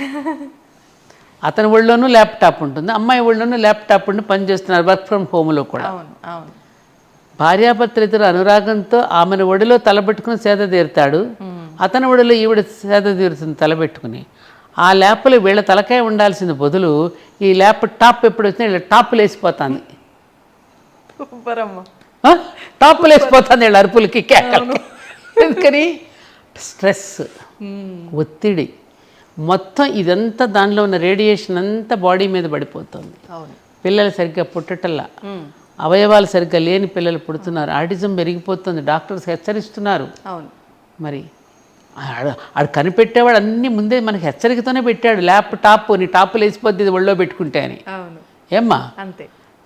అతని ఒళ్ళోనూ ల్యాప్టాప్ ఉంటుంది, అమ్మాయి ఒళ్ళోనూ ల్యాప్టాప్ ఉండి పనిచేస్తున్నారు వర్క్ ఫ్రమ్ హోమ్లో కూడా. భార్యాభర్తలు ఇద్దరు అనురాగంతో ఆమెను ఒడిలో తలబెట్టుకుని సేద తీరుతాడు, అతని ఒడిలో ఈవిడ సేద తీరుతుంది తలబెట్టుకుని. ఆ ల్యాప్లో వీళ్ళ తలకాయ ఉండాల్సిన బదులు ఈ ల్యాప్ టాప్ ఎప్పుడు వచ్చినా వీళ్ళ టాప్లు వేసిపోతుంది. టాప్లు వేసిపోతుంది వీళ్ళ అరుపులకి, కేకలకి. ఎందుకని? స్ట్రెస్, ఒత్తిడి మొత్తం ఇదంతా దానిలో ఉన్న రేడియేషన్ అంతా బాడీ మీద పడిపోతుంది. పిల్లలు సరిగ్గా పుట్టటల్లా, అవయవాలు సరిగ్గా లేని పిల్లలు పుడుతున్నారు, ఆటిజం పెరిగిపోతుంది, డాక్టర్స్ హెచ్చరిస్తున్నారు. మరి ఆడు కనిపెట్టేవాడు అన్నీ ముందే మనకి హెచ్చరికతోనే పెట్టాడు. ల్యాప్టాప్ నీ టాప్లు వేసిపోద్ది ఒళ్ళో పెట్టుకుంటే అని. ఏమ్మా,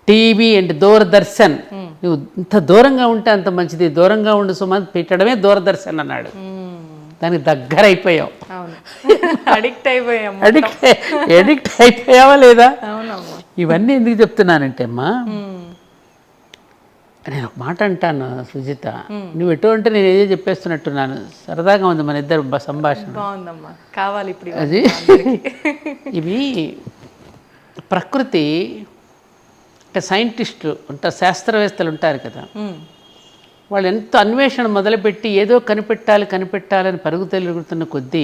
టీవీ అండ్ దూరదర్శన్, నువ్వు ఇంత దూరంగా ఉంటే అంత మంచిది, దూరంగా ఉండు సుమా పెట్టడమే దూరదర్శన్ అన్నాడు. దానికి దగ్గర అయిపోయావు, ఎడిక్ట్ అయిపోయావా లేదా? ఇవన్నీ ఎందుకు చెప్తున్నానంటే అమ్మా, నేను ఒక మాట అంటాను సుజిత, నువ్వు ఎటు అంటే నేను ఏదో చెప్పేస్తున్నట్టున్నాను. సరదాగా ఉంది మన ఇద్దరు సంభాషణ. అది ఇవి ప్రకృతి అంటే సైంటిస్టులు ఉంటారు, శాస్త్రవేత్తలు ఉంటారు కదా, వాళ్ళు ఎంతో అన్వేషణ మొదలుపెట్టి ఏదో కనిపెట్టాలని పరుగు తిరుగుతున్న కొద్దీ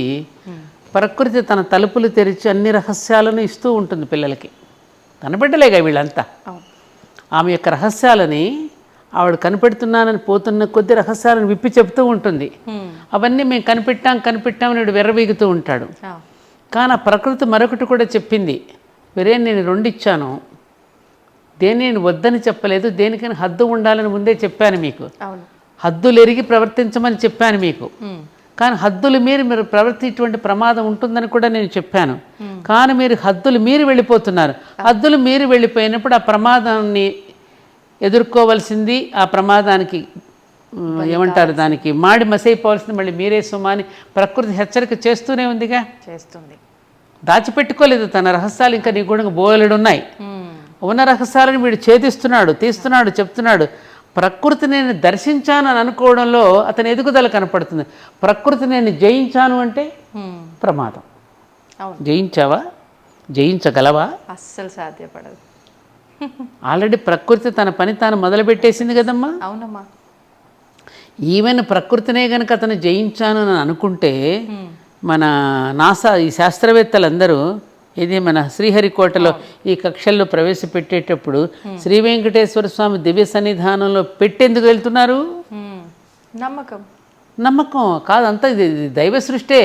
ప్రకృతి తన తలుపులు తెరిచి అన్ని రహస్యాలను ఇస్తూ ఉంటుంది పిల్లలకి. కనిపెట్టలేగా వీళ్ళంతా. ఆమె యొక్క రహస్యాలని ఆవిడ కనిపెడుతున్నానని పోతున్న కొద్ది రహస్యాలను విప్పి చెప్తూ ఉంటుంది. అవన్నీ మేము కనిపెట్టామని వీడు వెర్రవీగుతూ ఉంటాడు. కానీ ఆ ప్రకృతి మరొకటి కూడా చెప్పింది, వేరే నేను 2 ఇచ్చాను, దేని నేను వద్దని చెప్పలేదు, దేనికైనా హద్దు ఉండాలని ముందే చెప్పాను మీకు, హద్దులు ఎరిగి ప్రవర్తించమని చెప్పాను మీకు. కానీ హద్దులు మీరు ప్రవర్తించేటువంటి ప్రమాదం ఉంటుందని కూడా నేను చెప్పాను. కానీ మీరు హద్దులు మీరి వెళ్ళిపోతున్నారు. హద్దులు మీరి వెళ్ళిపోయినప్పుడు ఆ ప్రమాదాన్ని ఎదుర్కోవాల్సింది, ఆ ప్రమాదానికి ఏమంటారు, దానికి మాడి మసైపోవాల్సింది మళ్ళీ మీరే సుమా అని ప్రకృతి హెచ్చరిక చేస్తూనే ఉందిగా, చేస్తుంది. దాచిపెట్టుకోలేదు తన రహస్యాలు, ఇంకా నీ కూడా బోలెడున్నాయి. ఉన్న రహస్యాలను వీడు తీస్తున్నాడు, చెప్తున్నాడు. ప్రకృతి నేను దర్శించాను అని అనుకోవడంలో అతని ఎదుగుదల కనపడుతుంది. ప్రకృతి నేను జయించాను అంటే ప్రమాదం. జయించావా? జయించగలవా? అస్సలు సాధ్యపడదు. ఆల్రెడీ ప్రకృతి తన పని తాను మొదలుపెట్టేసింది కదమ్మా. అవునమ్మా. ఈవెన్ ప్రకృతినే కనుక అతను జయించాను అని అనుకుంటే మన నాసా ఈ శాస్త్రవేత్తలందరూ ఇది మన శ్రీహరికోటలో ఈ కక్షల్లో ప్రవేశపెట్టేటప్పుడు శ్రీ వెంకటేశ్వర స్వామి దివ్య సన్నిధానంలో పెట్టేందుకు వెళ్తున్నారు? నమ్మకం కాదు, అంతా ఇది దైవ సృష్టే.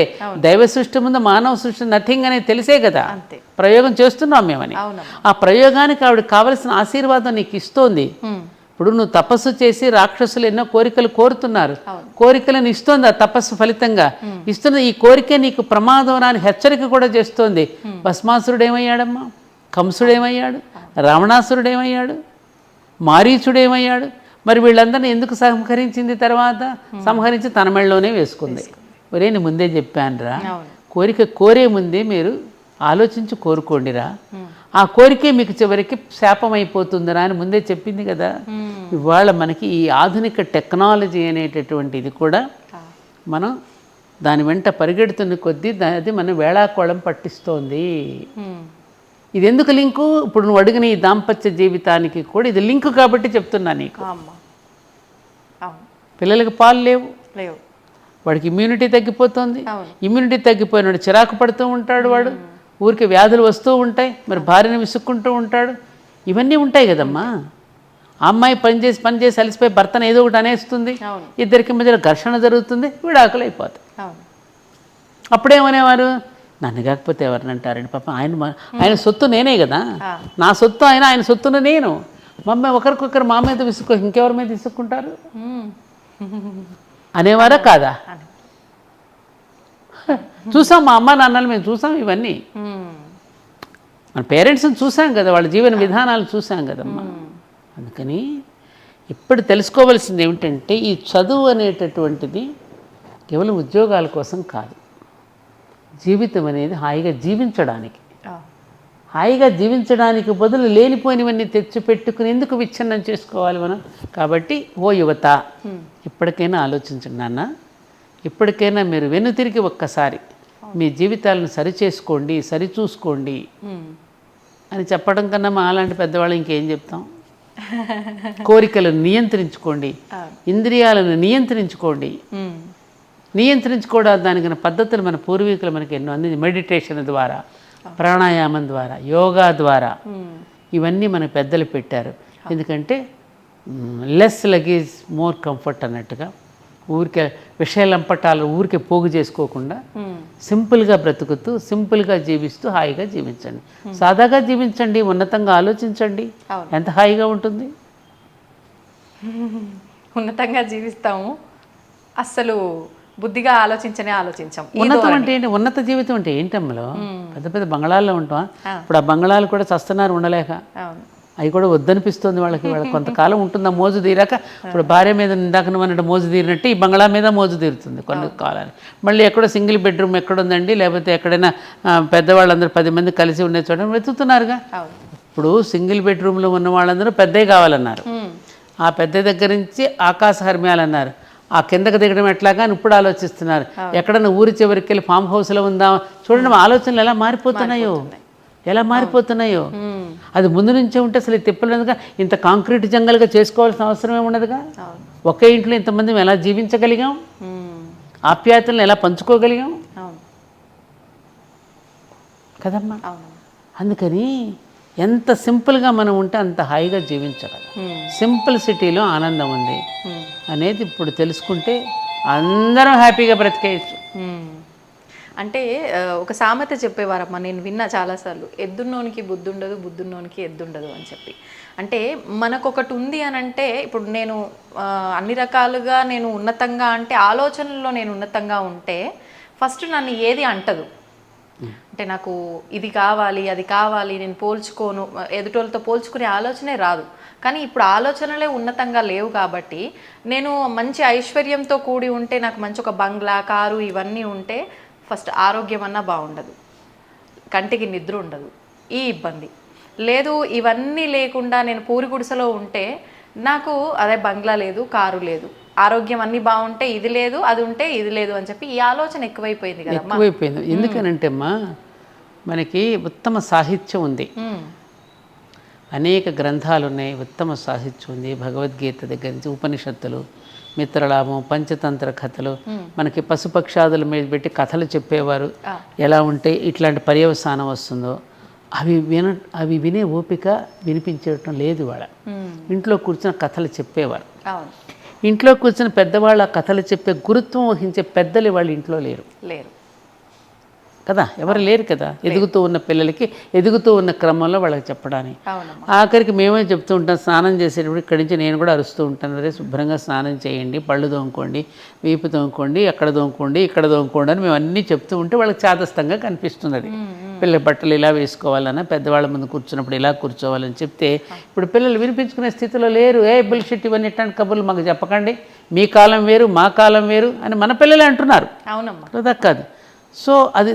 దైవ సృష్టి ముందు మానవ సృష్టి నథింగ్ అనేది తెలిసే కదా ప్రయోగం చేస్తున్నాం మేమని. ఆ ప్రయోగానికి ఆవిడ కావలసిన ఆశీర్వాదం నీకు ఇస్తోంది. ఇప్పుడు నువ్వు తపస్సు చేసి రాక్షసులు ఎన్నో కోరికలు కోరుతున్నారు, కోరికలను ఇస్తోంది ఆ తపస్సు ఫలితంగా. ఇస్తున్న ఈ కోరికే నీకు ప్రమాదం రాని హెచ్చరిక కూడా చేస్తోంది. భస్మాసురుడు ఏమయ్యాడమ్మా? కంసుడు ఏమయ్యాడు? రావణాసురుడు ఏమయ్యాడు? మారీచుడు ఏమయ్యాడు? మరి వీళ్ళందరినీ ఎందుకు సంహరించింది? తర్వాత సంహరించి తన మెళ్ళలోనే వేసుకుంది. ఒరే నేను ముందే చెప్పానురా, కోరిక కోరే ముందే మీరు ఆలోచించి కోరుకోండిరా. ఆ కోరికే మీకు చివరికి శాపం అయిపోతుందిరా అని ముందే చెప్పింది కదా. ఇవాళ మనకి ఈ ఆధునిక టెక్నాలజీ అనేటటువంటిది కూడా మనం దాని వెంట పరిగెడుతున్న కొద్దీ అది మనం వేళాకోళం పట్టిస్తోంది. ఇది ఎందుకు లింకు? ఇప్పుడు నువ్వు అడిగిన ఈ దాంపత్య జీవితానికి కూడా ఇది లింకు కాబట్టి చెప్తున్నా నీకు. పిల్లలకి పాలు లేవు, వాడికి ఇమ్యూనిటీ తగ్గిపోతుంది. ఇమ్యూనిటీ తగ్గిపోయినాడు చిరాకు పడుతూ ఉంటాడు, వాడు ఊరికి వ్యాధులు వస్తూ ఉంటాయి, మరి భార్యను విసుక్కుంటూ ఉంటాడు. ఇవన్నీ ఉంటాయి కదమ్మా. ఆ అమ్మాయి పని చేసి అలసిపోయి భర్తను ఏదో ఒకటి అనేస్తుంది, ఇద్దరికి మధ్యలో ఘర్షణ జరుగుతుంది, విడాకులు అయిపోతాయి. అప్పుడేమనేవారు, నన్ను కాకపోతే ఎవరిని అంటారండి, పాప ఆయన సొత్తు నేనే కదా, నా సొత్తు ఆయన సొత్తును నేను. మమ్మీ ఒకరికొకరు మా మీద విసుక్కు ఇంకెవరి మీద విసుక్కుంటారు అనేవారా కాదా? చూసాం, మా అమ్మ నాన్నలు మేము చూసాం, ఇవన్నీ మన పేరెంట్స్ని చూసాం కదా, వాళ్ళ జీవన విధానాలు చూసాం కదమ్మా. అందుకని ఇప్పుడు తెలుసుకోవాల్సింది ఏమిటంటే, ఈ చదువు అనేటటువంటిది కేవలం ఉద్యోగాల కోసం కాదు, జీవితం అనేది హాయిగా జీవించడానికి. హాయిగా జీవించడానికి బదులు లేనిపోయినవన్నీ తెచ్చిపెట్టుకుని ఎందుకు విచ్ఛిన్నం చేసుకోవాలి మనం? కాబట్టి ఓ యువత, ఇప్పటికైనా ఆలోచించండి నాన్న, ఇప్పటికైనా మీరు వెనుతిరిగి ఒక్కసారి మీ జీవితాలను సరిచేసుకోండి, సరిచూసుకోండి అని చెప్పడం కన్నా మా అలాంటి పెద్దవాళ్ళు ఇంకేం చెప్తాం? కోరికలను నియంత్రించుకోండి, ఇంద్రియాలను నియంత్రించుకోండి. నియంత్రించుకోవడానికి దానికి పద్ధతులు మన పూర్వీకులు మనకి ఎన్నో అంది. మెడిటేషన్ ద్వారా, ప్రాణాయామం ద్వారా, యోగా ద్వారా ఇవన్నీ మన పెద్దలు పెట్టారు. ఎందుకంటే లెస్ లగేజ్ మోర్ కంఫర్ట్ అన్నట్టుగా, ఊరికే విషయాలంపటాలు ఊరికే పోగు చేసుకోకుండా సింపుల్గా బ్రతుకుతూ సింపుల్గా జీవిస్తూ హాయిగా జీవించండి, సాదాగా జీవించండి, ఉన్నతంగా ఆలోచించండి, ఎంత హాయిగా ఉంటుంది. ఉన్నతంగా జీవిస్తాము, అస్సలు బుద్ధిగా ఆలోచించాం. ఉన్నతం అంటే ఏంటి? ఉన్నత జీవితం అంటే ఏంటమ్మలో? పెద్ద పెద్ద బంగళాల్లో ఉంటాం, ఇప్పుడు ఆ బంగళాలు కూడా చస్తున్నారు ఉండలేక, అవి కూడా వద్దనిపిస్తుంది వాళ్ళకి. కొంతకాలం ఉంటుంది ఆ మోజు తీరాక. ఇప్పుడు భార్య మీద ఇందాక నువ్వు మోజు తీరినట్టు ఈ బంగళా మీద మోజు తీరుతుంది కొన్ని కాలానికి. మళ్ళీ ఎక్కడో సింగిల్ బెడ్రూమ్ ఎక్కడుందండి, లేకపోతే ఎక్కడైనా పెద్దవాళ్ళందరూ 10 మంది కలిసి ఉండే చోట వెతుకుతున్నారుగా. ఇప్పుడు సింగిల్ బెడ్రూమ్లో ఉన్న వాళ్ళందరూ పెద్దవి కావాలన్నారు, ఆ పెద్ద దగ్గర నుంచి ఆకాశ హర్మ్యాలు అన్నారు, ఆ కిందకి దిగడం ఎట్లాగా అని ఇప్పుడు ఆలోచిస్తున్నారు. ఎక్కడన్నా ఊరి చివరికి వెళ్ళి ఫామ్ హౌస్లో ఉందాం. చూడండి ఆలోచనలు ఎలా మారిపోతున్నాయో. అది ముందు నుంచే ఉంటే అసలు తిప్పలేదుగా, ఇంత కాంక్రీట్ జంగల్గా చేసుకోవాల్సిన అవసరం ఏమున్నదిగా. ఒకే ఇంట్లో ఇంతమంది ఎలా జీవించగలిగాం, ఆప్యాయతలను ఎలా పంచుకోగలిగాం కదమ్మా. అందుకని ఎంత సింపుల్గా మనం ఉంటే అంత హాయిగా జీవించగలం. సింపుల్ సిటీలో ఆనందం ఉంది అనేది ఇప్పుడు తెలుసుకుంటే అందరం హ్యాపీగా బ్రతికేయచ్చు. అంటే ఒక సామెత చెప్పేవారమ్మా, నేను విన్నా చాలాసార్లు, ఎద్దున్నోనికి బుద్ధుండదు, బుద్ధున్నోనికి ఎద్దుండదు అని చెప్పి. అంటే మనకొకటి ఉంది అని అంటే, ఇప్పుడు నేను అన్ని రకాలుగా నేను ఉన్నతంగా అంటే ఆలోచనల్లో నేను ఉన్నతంగా ఉంటే ఫస్ట్ నన్ను ఏది అంటదు. అంటే నాకు ఇది కావాలి, అది కావాలి, నేను పోల్చుకోను, ఎదుటోళ్ళతో పోల్చుకునే ఆలోచనే రాదు. కానీ ఇప్పుడు ఆలోచనలే ఉన్నతంగా లేవు కాబట్టి నేను మంచి ఐశ్వర్యంతో కూడి ఉంటే, నాకు మంచి ఒక బంగ్లా, కారు ఇవన్నీ ఉంటే ఫస్ట్ ఆరోగ్యం అన్నా బాగుండదు, కంటికి నిద్ర ఉండదు, ఈ ఇబ్బంది లేదు. ఇవన్నీ లేకుండా నేను పూరి గుడిసెలో ఉంటే నాకు అదే బంగ్లా లేదు, కారు లేదు, ఆరోగ్యం అన్నీ బాగుంటే ఇది లేదు, అది ఉంటే ఇది లేదు అని చెప్పి ఈ ఆలోచన ఎక్కువైపోయింది కదా. ఎక్కువైపోయింది. ఎందుకనంటే అమ్మా, మనకి ఉత్తమ సాహిత్యం ఉంది, అనేక గ్రంథాలు ఉన్నాయి, ఉత్తమ సాహిత్యం ఉంది. భగవద్గీత దగ్గర నుంచి ఉపనిషత్తులు, మిత్రలాభం, పంచతంత్ర కథలు, మనకి పశుపక్షాదుల మీద పెట్టి కథలు చెప్పేవారు. ఎలా ఉంటే ఇట్లాంటి పర్యవసానం వస్తుందో అవి వినే ఓపిక వినిపించడం లేదు. వాళ్ళ ఇంట్లో కూర్చొని కథలు చెప్పేవారు. ఇంట్లో కూర్చొని పెద్దవాళ్ళు ఆ కథలు చెప్పే గురుత్వం వహించే పెద్దలు వాళ్ళ ఇంట్లో లేరు కదా, ఎవరు లేరు కదా. ఎదుగుతూ ఉన్న పిల్లలకి ఎదుగుతూ ఉన్న క్రమంలో వాళ్ళకి చెప్పడానికి. ఆఖరికి మేమే చెప్తూ ఉంటాం, స్నానం చేసేటప్పుడు ఇక్కడి నుంచి నేను కూడా అరుస్తూ ఉంటాను, అరే శుభ్రంగా స్నానం చేయండి, పళ్ళు తోముకోండి, వీపు తోముకోండి, అక్కడ తోముకోండి, ఇక్కడ తోముకోండి అని మేము అన్నీ చెప్తూ ఉంటే వాళ్ళకి చాదస్తంగా కనిపిస్తున్నది. పిల్లల బట్టలు ఇలా వేసుకోవాలన్నా, పెద్దవాళ్ళ ముందు కూర్చున్నప్పుడు ఇలా కూర్చోవాలని చెప్తే ఇప్పుడు పిల్లలు వినిపించుకునే స్థితిలో లేరు. బుల్షిట్ ఇవన్నీ ఇట్లాంటి కబుర్లు మాకు చెప్పకండి, మీ కాలం వేరు మా కాలం వేరు అని మన పిల్లలే అంటున్నారు. అవునమ్మా, కదా కాదు. సో అది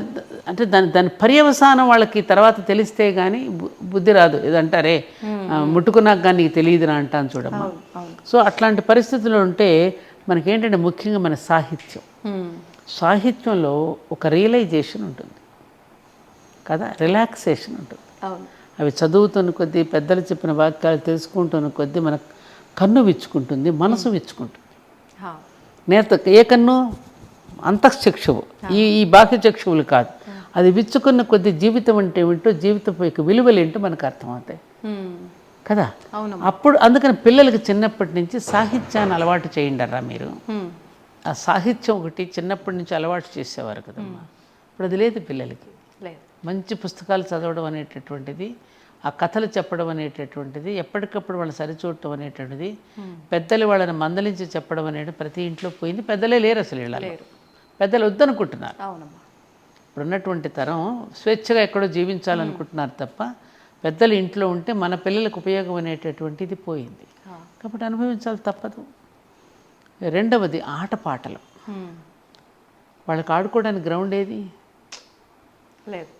అంటే దాని పర్యవసానం వాళ్ళకి తర్వాత తెలిస్తే కానీ బుద్ధి రాదు. ఏదంటారే ముట్టుకున్నాక కానీ నీకు తెలియదురా అంటాను చూడమ్మా. సో అట్లాంటి పరిస్థితుల్లో ఉంటే మనకేంటంటే ముఖ్యంగా మన సాహిత్యంలో ఒక రియలైజేషన్ ఉంటుంది కదా, రిలాక్సేషన్ ఉంటుంది. అవి చదువుతున్న కొద్దీ, పెద్దలు చెప్పిన వాక్యాలు తెలుసుకుంటున్న కొద్దీ మన కన్ను విచ్చుకుంటుంది, మనసు విచ్చుకుంటుంది. ఏ కన్ను? అంతఃచక్షువు, ఈ బాహ్య చక్షువులు కాదు. అది విచ్చుకున్న కొద్ది జీవితం అంటే ఏమిటో, జీవితం యొక్క విలువలేంటో మనకు అర్థమవుతాయి కదా. అప్పుడు అందుకని పిల్లలకి చిన్నప్పటి నుంచి సాహిత్యాన్ని అలవాటు చేయండి మీరు. ఆ సాహిత్యం ఒకటి చిన్నప్పటి నుంచి అలవాటు చేసేవారు కదమ్మా. ఇప్పుడు అది లేదు పిల్లలకి. మంచి పుస్తకాలు చదవడం అనేటటువంటిది, ఆ కథలు చెప్పడం అనేటటువంటిది, ఎప్పటికప్పుడు వాళ్ళని సరిచూడటం అనేటువంటిది, పెద్దలు వాళ్ళని మందలించి చెప్పడం అనేది ప్రతి ఇంట్లో పోయింది. పెద్దలే లేరు అసలు, ఇలా పెద్దలు వద్దనుకుంటున్నారు. ఇప్పుడున్నటువంటి తరం స్వేచ్ఛగా ఎక్కడో జీవించాలనుకుంటున్నారు తప్ప పెద్దలు ఇంట్లో ఉంటే మన పిల్లలకు ఉపయోగం అనేటటువంటిది పోయింది. కాబట్టి అనుభవించాలి, తప్పదు. రెండవది ఆటపాటలు. వాళ్ళకి ఆడుకోవడానికి గ్రౌండ్ ఏది లేదు.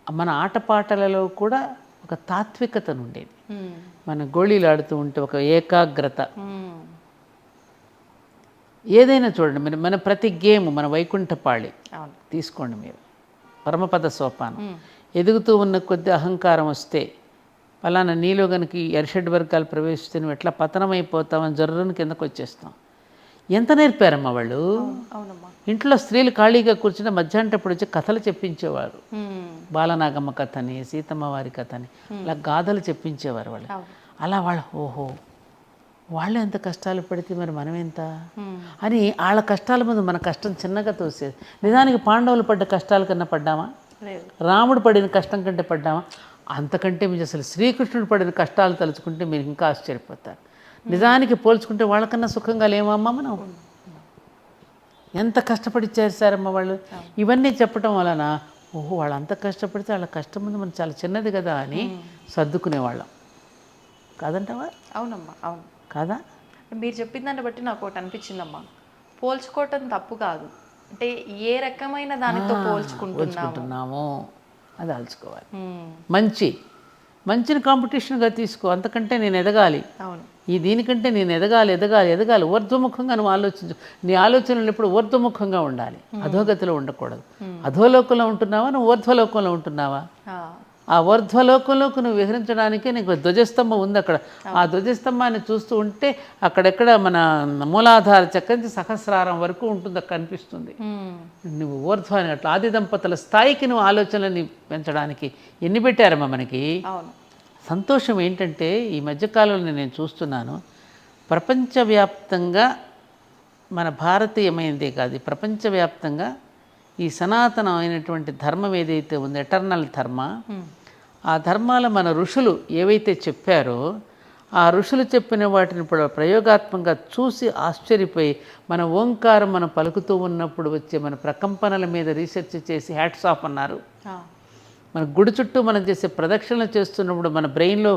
మన ఆటపాటలలో కూడా ఒక తాత్వికతను ఉండేది. మన గోళీలు ఆడుతూ ఉంటే ఒక ఏకాగ్రత. ఏదైనా చూడండి, మన ప్రతి గేమ్, మన వైకుంఠపాళి తీసుకోండి మీరు, పరమపద సోపానం. ఎదుగుతూ ఉన్న కొద్ది అహంకారం వస్తే, పలానా నీలో కనుక ఎర్షడ్ వర్గాలు ప్రవేశిస్తే నువ్వు ఎట్లా పతనమైపోతావని జర్రని కిందకు వచ్చేస్తాం. ఎంత నేర్పారమ్మా వాళ్ళు. ఇంట్లో స్త్రీలు ఖాళీగా కూర్చుని మధ్యాహ్నప్పుడు వచ్చి కథలు చెప్పించేవారు. బాలనాగమ్మ కథని, సీతమ్మ వారి కథని, అలా గాథలు చెప్పించేవారు వాళ్ళు. అలా వాళ్ళు ఓహో వాళ్ళు ఎంత కష్టాలు పడితే మరి మనం ఎంత అని వాళ్ళ కష్టాల ముందు మన కష్టం చిన్నగా తోసేది. నిజానికి పాండవులు పడ్డ కష్టాల కన్నా పడ్డామా? రాముడు పడిన కష్టం కంటే పడ్డామా? అంతకంటే మీరు అసలు శ్రీకృష్ణుడు పడిన కష్టాలు తలుచుకుంటే మీరు ఇంకా ఆశ్చర్యపోతారు. నిజానికి పోల్చుకుంటే వాళ్ళకన్నా సుఖంగా లేమమ్మా మనం. ఎంత కష్టపడి చేశారమ్మా వాళ్ళు. ఇవన్నీ చెప్పడం వలన ఓహో వాళ్ళు అంత కష్టపడితే వాళ్ళ కష్టం ముందు మనం చాలా చిన్నది కదా అని సర్దుకునేవాళ్ళం కాదంటావా? అవునమ్మా, అవును. కాదా? మీరు చెప్పిన దాన్ని బట్టి నాకు ఒకటి అనిపించిందమ్మా, పోల్చుకోవటం తప్పు కాదు. అంటే ఏ రకమైన దానితో పోల్చుకుంటున్నాము అది ఆల్చుకోవాలి. మంచిని కాంపిటీషన్గా తీసుకో. అంతకంటే నేను ఎదగాలి, దీనికంటే నేను ఎదగాలి ఊర్ధ్వముఖంగా నువ్వు ఆలోచించు. నీ ఆలోచనలు ఎప్పుడు ఊర్ధ్వముఖంగా ఉండాలి, అధోగతిలో ఉండకూడదు. అధోలోకంలో ఉంటున్నావా, నువ్వు ఊర్ధ్వలోకంలో ఉంటున్నావా? ఆ ఊర్ధ్వలోకంలోకి నువ్వు విహరించడానికే నీకు ధ్వజస్తంభం ఉంది అక్కడ. ఆ ధ్వజస్తంభాన్ని చూస్తూ ఉంటే అక్కడెక్కడ మన మూలాధార చక్రం నుంచి సహస్రారం వరకు ఉంటుంది, అక్కడ కనిపిస్తుంది. నువ్వు ఊర్ధ్వాన్ని అట్లా ఆది దంపతుల స్థాయికి నువ్వు ఆలోచనని పెంచడానికి ఎన్ని పెట్టారమ్మా మనకి. సంతోషం ఏంటంటే ఈ మధ్యకాలంలో నేను చూస్తున్నాను, ప్రపంచవ్యాప్తంగా మన భారతీయమైనదే కాదు, ప్రపంచవ్యాప్తంగా ఈ సనాతనమైనటువంటి ధర్మం ఏదైతే ఉందో, ఎటర్నల్ ధర్మ, ఆ ధర్మాల మన ఋషులు ఏవైతే చెప్పారో ఆ ఋషులు చెప్పిన వాటిని ఇప్పుడు ప్రయోగాత్మకంగా చూసి ఆశ్చర్యపోయి మన ఓంకారం మనం పలుకుతూ ఉన్నప్పుడు వచ్చే మన ప్రకంపనల మీద రీసెర్చ్ చేసి హ్యాట్స్ ఆఫ్ అన్నారు. మన గుడి చుట్టూ మనం చేసే ప్రదక్షిణలు చేస్తున్నప్పుడు మన బ్రెయిన్లో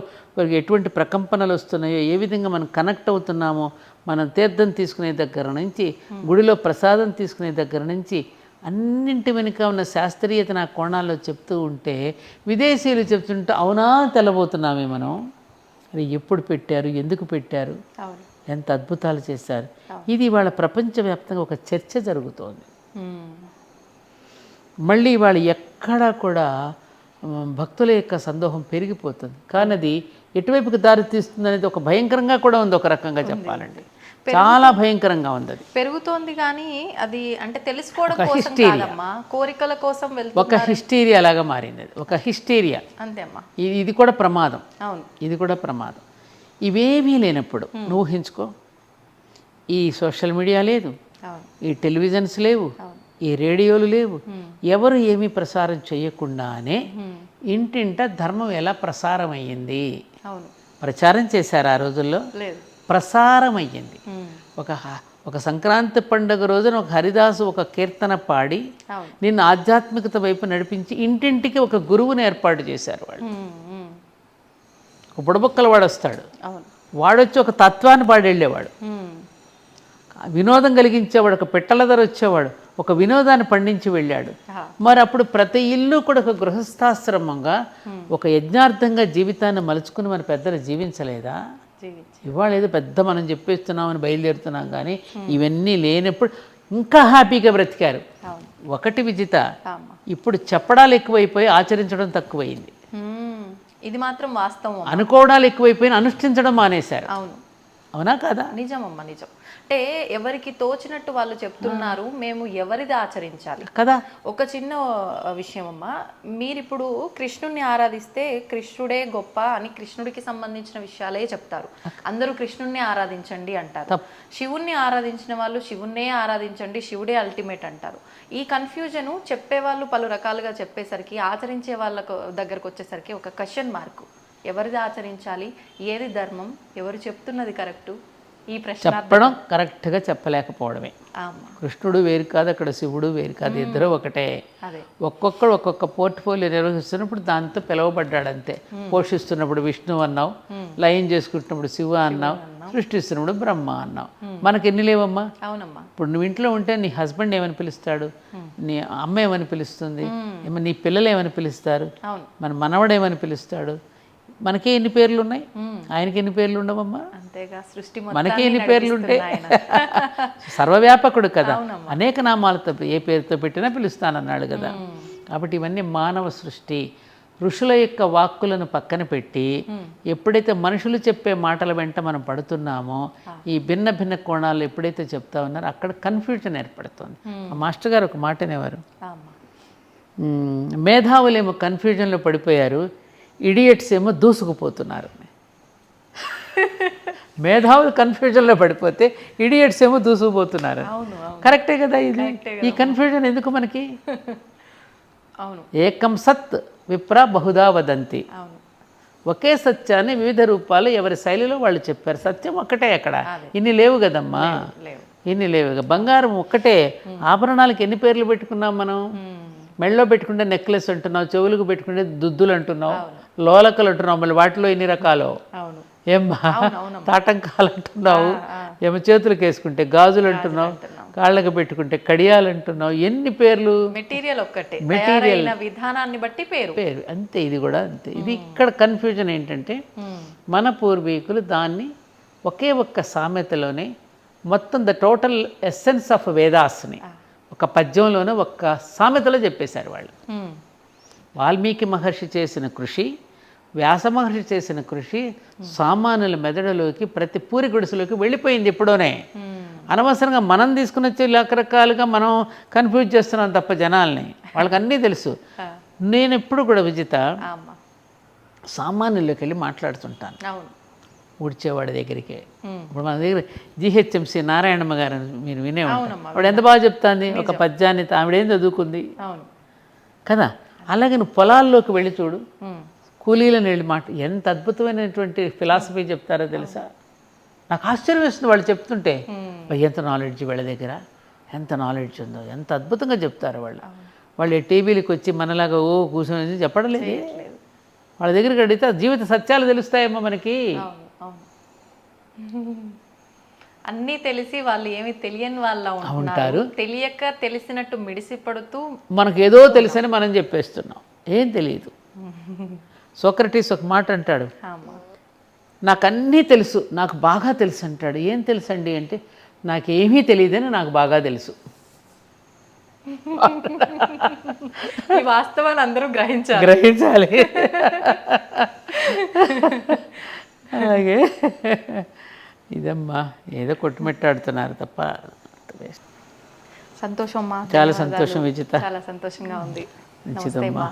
ఎటువంటి ప్రకంపనలు వస్తున్నాయో, ఏ విధంగా మనం కనెక్ట్ అవుతున్నామో, మనం తీర్థం తీసుకునే దగ్గర నుంచి, గుడిలో ప్రసాదం తీసుకునే దగ్గర నుంచి అన్నింటి వెనుక ఉన్న శాస్త్రీయత నా కోణాల్లో చెప్తూ ఉంటే విదేశీయులు చెప్తుంటే అవునా తెల్లబోతున్నామే మనం. అది ఎప్పుడు పెట్టారు, ఎందుకు పెట్టారు, ఎంత అద్భుతాలు చేశారు. ఇది వాళ్ళ ప్రపంచవ్యాప్తంగా ఒక చర్చ జరుగుతోంది. మళ్ళీ వాళ్ళు ఎక్కడా కూడా భక్తుల యొక్క సందోహం పెరిగిపోతుంది, కానీ అది ఎటువైపుకి దారి తీస్తుంది అనేది ఒక భయంకరంగా కూడా ఉంది. ఒక రకంగా చెప్పాలంటే చాలా భయంకరంగా ఉంది. అది పెరుగుతోంది కానీ అది అంటే తెలుసుకోవడం కోసం కాదమ్మా, కోరికల కోసం వెళ్తుంది. ఒక హిస్టీరియా లాగా మారింది అది, ఒక హిస్టీరియా. అంతే అమ్మా. ఇది కూడా ప్రమాదం. అవును, ఇది కూడా ప్రమాదం. ఇవేమీ లేనప్పుడు నువ్వు ఊహించుకో, ఈ సోషల్ మీడియా లేదు, ఈ టెలివిజన్స్ లేవు, ఈ రేడియోలు లేవు, ఎవరు ఏమీ ప్రసారం చేయకుండానే ఇంటింట ధర్మం ఎలా ప్రసారం అయ్యింది. ప్రచారం చేశారు ఆ రోజుల్లో, ప్రసారం అయ్యింది. ఒక సంక్రాంతి పండుగ రోజున ఒక హరిదాసు ఒక కీర్తన పాడి నిన్ను ఆధ్యాత్మికత వైపు నడిపించి ఇంటింటికి ఒక గురువుని ఏర్పాటు చేశారు వాళ్ళు. ఒక బుడబుక్కల వాడు వస్తాడు, వాడొచ్చి ఒక తత్వాన్ని పాడి వెళ్ళేవాడు, వినోదం కలిగించేవాడు, ఒక పిట్టల ధర వచ్చేవాడు, ఒక వినోదాన్ని పండించి వెళ్ళాడు. మరి అప్పుడు ప్రతి ఇల్లు కూడా ఒక గృహస్థాశ్రమంగా ఒక యజ్ఞార్థంగా జీవితాన్ని మలుచుకుని మన పెద్దలు జీవించలేదా? ఇవాళ ఏదో పెద్ద మనం చెప్పేస్తున్నామని బయలుదేరుతున్నాం, కానీ ఇవన్నీ లేనప్పుడు ఇంకా హ్యాపీగా బ్రతికారు. ఒకటి విజిత, ఇప్పుడు చెప్పడాలు ఎక్కువైపోయి ఆచరించడం తక్కువైంది. ఇది మాత్రం వాస్తవం. అనుకోవడాలు ఎక్కువైపోయి అనుష్ఠించడం మానేశారు. అవును, అవునా కదా? నిజమమ్మా, నిజం. అంటే ఎవరికి తోచినట్టు వాళ్ళు చెప్తున్నారు, మేము ఎవరిది ఆచరించాలి కదా. ఒక చిన్న విషయం అమ్మా, మీరిప్పుడు కృష్ణుడిని ఆరాధిస్తే కృష్ణుడే గొప్ప అని కృష్ణుడికి సంబంధించిన విషయాలే చెప్తారు. అందరూ కృష్ణుడిని ఆరాధించండి అంటారు. శివుణ్ణి ఆరాధించిన వాళ్ళు శివుణ్ణే ఆరాధించండి, శివుడే అల్టిమేట్ అంటారు. ఈ కన్ఫ్యూజను చెప్పేవాళ్ళు పలు రకాలుగా చెప్పేసరికి ఆచరించే వాళ్ళకు దగ్గరకు వచ్చేసరికి ఒక క్వశ్చన్ మార్కు. ఎవరిది ఆచరించాలి, ఏది ధర్మం, ఎవరు చెప్తున్నది కరెక్టు, ఈ ప్రశ్న చెప్పడం కరెక్ట్గా చెప్పలేకపోవడమే. కృష్ణుడు వేరు కాదు, అక్కడ శివుడు వేరు కాదు, ఇద్దరు ఒకటే. ఒక్కొక్కడు ఒక్కొక్క పోర్ట్ఫోలియో నిర్వహిస్తున్నప్పుడు దాంతో పిలువబడ్డాడు అంతే. పోషిస్తున్నప్పుడు విష్ణు అన్నావు, లయం చేసుకుంటున్నప్పుడు శివ అన్నావు, సృష్టిస్తున్నప్పుడు బ్రహ్మ అన్నావు. మనకి ఎన్ని లేవమ్మా? అవునమ్మా. ఇప్పుడు నువ్వు ఇంట్లో ఉంటే నీ హస్బెండ్ ఏమని పిలుస్తాడు, నీ అమ్మ ఏమని పిలుస్తుంది, నీ పిల్లలు ఏమని పిలుస్తారు, మన మనవడు ఏమని పిలుస్తాడు. మనకే ఎన్ని పేర్లు ఉన్నాయి, ఆయనకి ఎన్ని పేర్లు ఉండవమ్మా? మనకే ఎన్ని పేర్లు ఉంటాయి. సర్వవ్యాపకుడు కదా, అనేక నామాలతో ఏ పేరుతో పెట్టినా పిలుస్తానన్నాడు కదా. కాబట్టి ఇవన్నీ మానవ సృష్టి. ఋషుల యొక్క వాక్కులను పక్కన పెట్టి ఎప్పుడైతే మనుషులు చెప్పే మాటల వెంట మనం పడుతున్నామో, ఈ భిన్న భిన్న కోణాలు ఎప్పుడైతే చెప్తా ఉన్నారో అక్కడ కన్ఫ్యూజన్ ఏర్పడుతుంది. ఆ మాస్టర్ గారు ఒక మాట అనేవారు, మేధావులేమో కన్ఫ్యూజన్లో పడిపోయారు, ఇడియట్స్ ఏమో దూసుకుపోతున్నారు. మేధావులు కన్ఫ్యూజన్లో పడిపోతే ఇడియట్స్ ఏమో దూసుకుపోతున్నారు. కరెక్టే కదా ఇది. ఈ కన్ఫ్యూజన్ ఎందుకు మనకి? ఏకం సత్ విప్ర బహుదా వదంతి. ఒకే సత్యాన్ని వివిధ రూపాలు ఎవరి శైలిలో వాళ్ళు చెప్పారు. సత్యం ఒక్కటే. అక్కడ ఇన్ని లేవు కదమ్మా, ఇన్ని లేవు. బంగారం ఒక్కటే. ఆభరణాలకు ఎన్ని పేర్లు పెట్టుకున్నాం మనం? మెళ్ళలో పెట్టుకుంటే నెక్లెస్ అంటున్నావు, చెవులకు పెట్టుకుంటే దుద్దులు అంటున్నావు, లోలకలు అంటున్నావు, మళ్ళీ వాటిలో ఎన్ని రకాలు. ఏమ్మా తాటంకాలు అంటున్నావు, ఏమో చేతులకు వేసుకుంటే గాజులు అంటున్నావు, కాళ్ళకు పెట్టుకుంటే కడియాలు అంటున్నావు, ఎన్ని పేర్లు. మెటీరియల్ ఒక్కటే, మెటీరియల్ విధానాన్ని బట్టి పేరు పేరు అంతే. ఇది కూడా అంతే. ఇది ఇక్కడ కన్ఫ్యూజన్ ఏంటంటే మన పూర్వీకులు దాన్ని ఒకే ఒక్క సామెతలోనే మొత్తం ద టోటల్ ఎస్సెన్స్ ఆఫ్ వేదాస్ని ఒక పద్యంలోనే ఒక్క సామెతలో చెప్పేశారు వాళ్ళు. వాల్మీకి మహర్షి చేసిన కృషి, వ్యాస మహర్షి చేసిన కృషి సామాన్యుల మెదడులోకి, ప్రతి పూరి గుడిసెలోకి వెళ్ళిపోయింది ఎప్పుడోనే. అనవసరంగా మనం తీసుకుని వచ్చి రకరకాలుగా మనం కన్ఫ్యూజ్ చేస్తున్నాం తప్ప జనాల్ని. వాళ్ళకి అన్నీ తెలుసు. నేను ఎప్పుడు కూడా విజిత సామాన్యుల్లోకి వెళ్ళి మాట్లాడుతుంటాను, ఊడ్చేవాడి దగ్గరికి. ఇప్పుడు మన దగ్గర జిహెచ్ఎంసి నారాయణమ్మ గారు మీరు వినే ఉంటారు. ఆవిడ ఎంత బాగా చెప్తాంది ఒక పద్యాన్ని. ఆవిడేం చదువుకుంది కదా. అలాగే నువ్వు పొలాల్లోకి వెళ్ళి చూడు, కూలీలను వెళ్ళి ఎంత అద్భుతమైనటువంటి ఫిలాసఫీ చెప్తారో తెలుసా. నాకు ఆశ్చర్యం వేస్తుంది వాళ్ళు చెప్తుంటే. ఎంత నాలెడ్జ్ వీళ్ళ దగ్గర, ఎంత నాలెడ్జ్ ఉందో, ఎంత అద్భుతంగా చెప్తారు వాళ్ళు. వాళ్ళు టీవీలకు వచ్చి మనలాగా కూర్చొని చెప్పడం లేదు. వాళ్ళ దగ్గరికి అడిగితే జీవిత సత్యాలు తెలుస్తాయేమో మనకి. అన్నీ తెలిసి వాళ్ళు ఏమి తెలియని వాళ్ళ ఉంటారు. తెలియక తెలిసినట్టు మిడిసిపడుతూ మనకు ఏదో తెలుసని మనం చెప్పేస్తున్నాం, ఏం తెలియదు. సోక్రటీస్ ఒక మాట అంటాడు, నాకు అన్నీ తెలుసు, నాకు బాగా తెలుసు అంటాడు. ఏం తెలుసు అండి అంటే, నాకేమీ తెలియదని నాకు బాగా తెలుసు. ఈ వాస్తవాన్ని అందరూ గ్రహించాలి. అలాగే ఇదమ్మా ఏదో కొట్టుమెట్టాడుతున్నారు తప్ప. సంతోషం అమ్మా, చాలా సంతోషం విజిత, చాలా సంతోషంగా ఉంది. మంచిదమ్మా.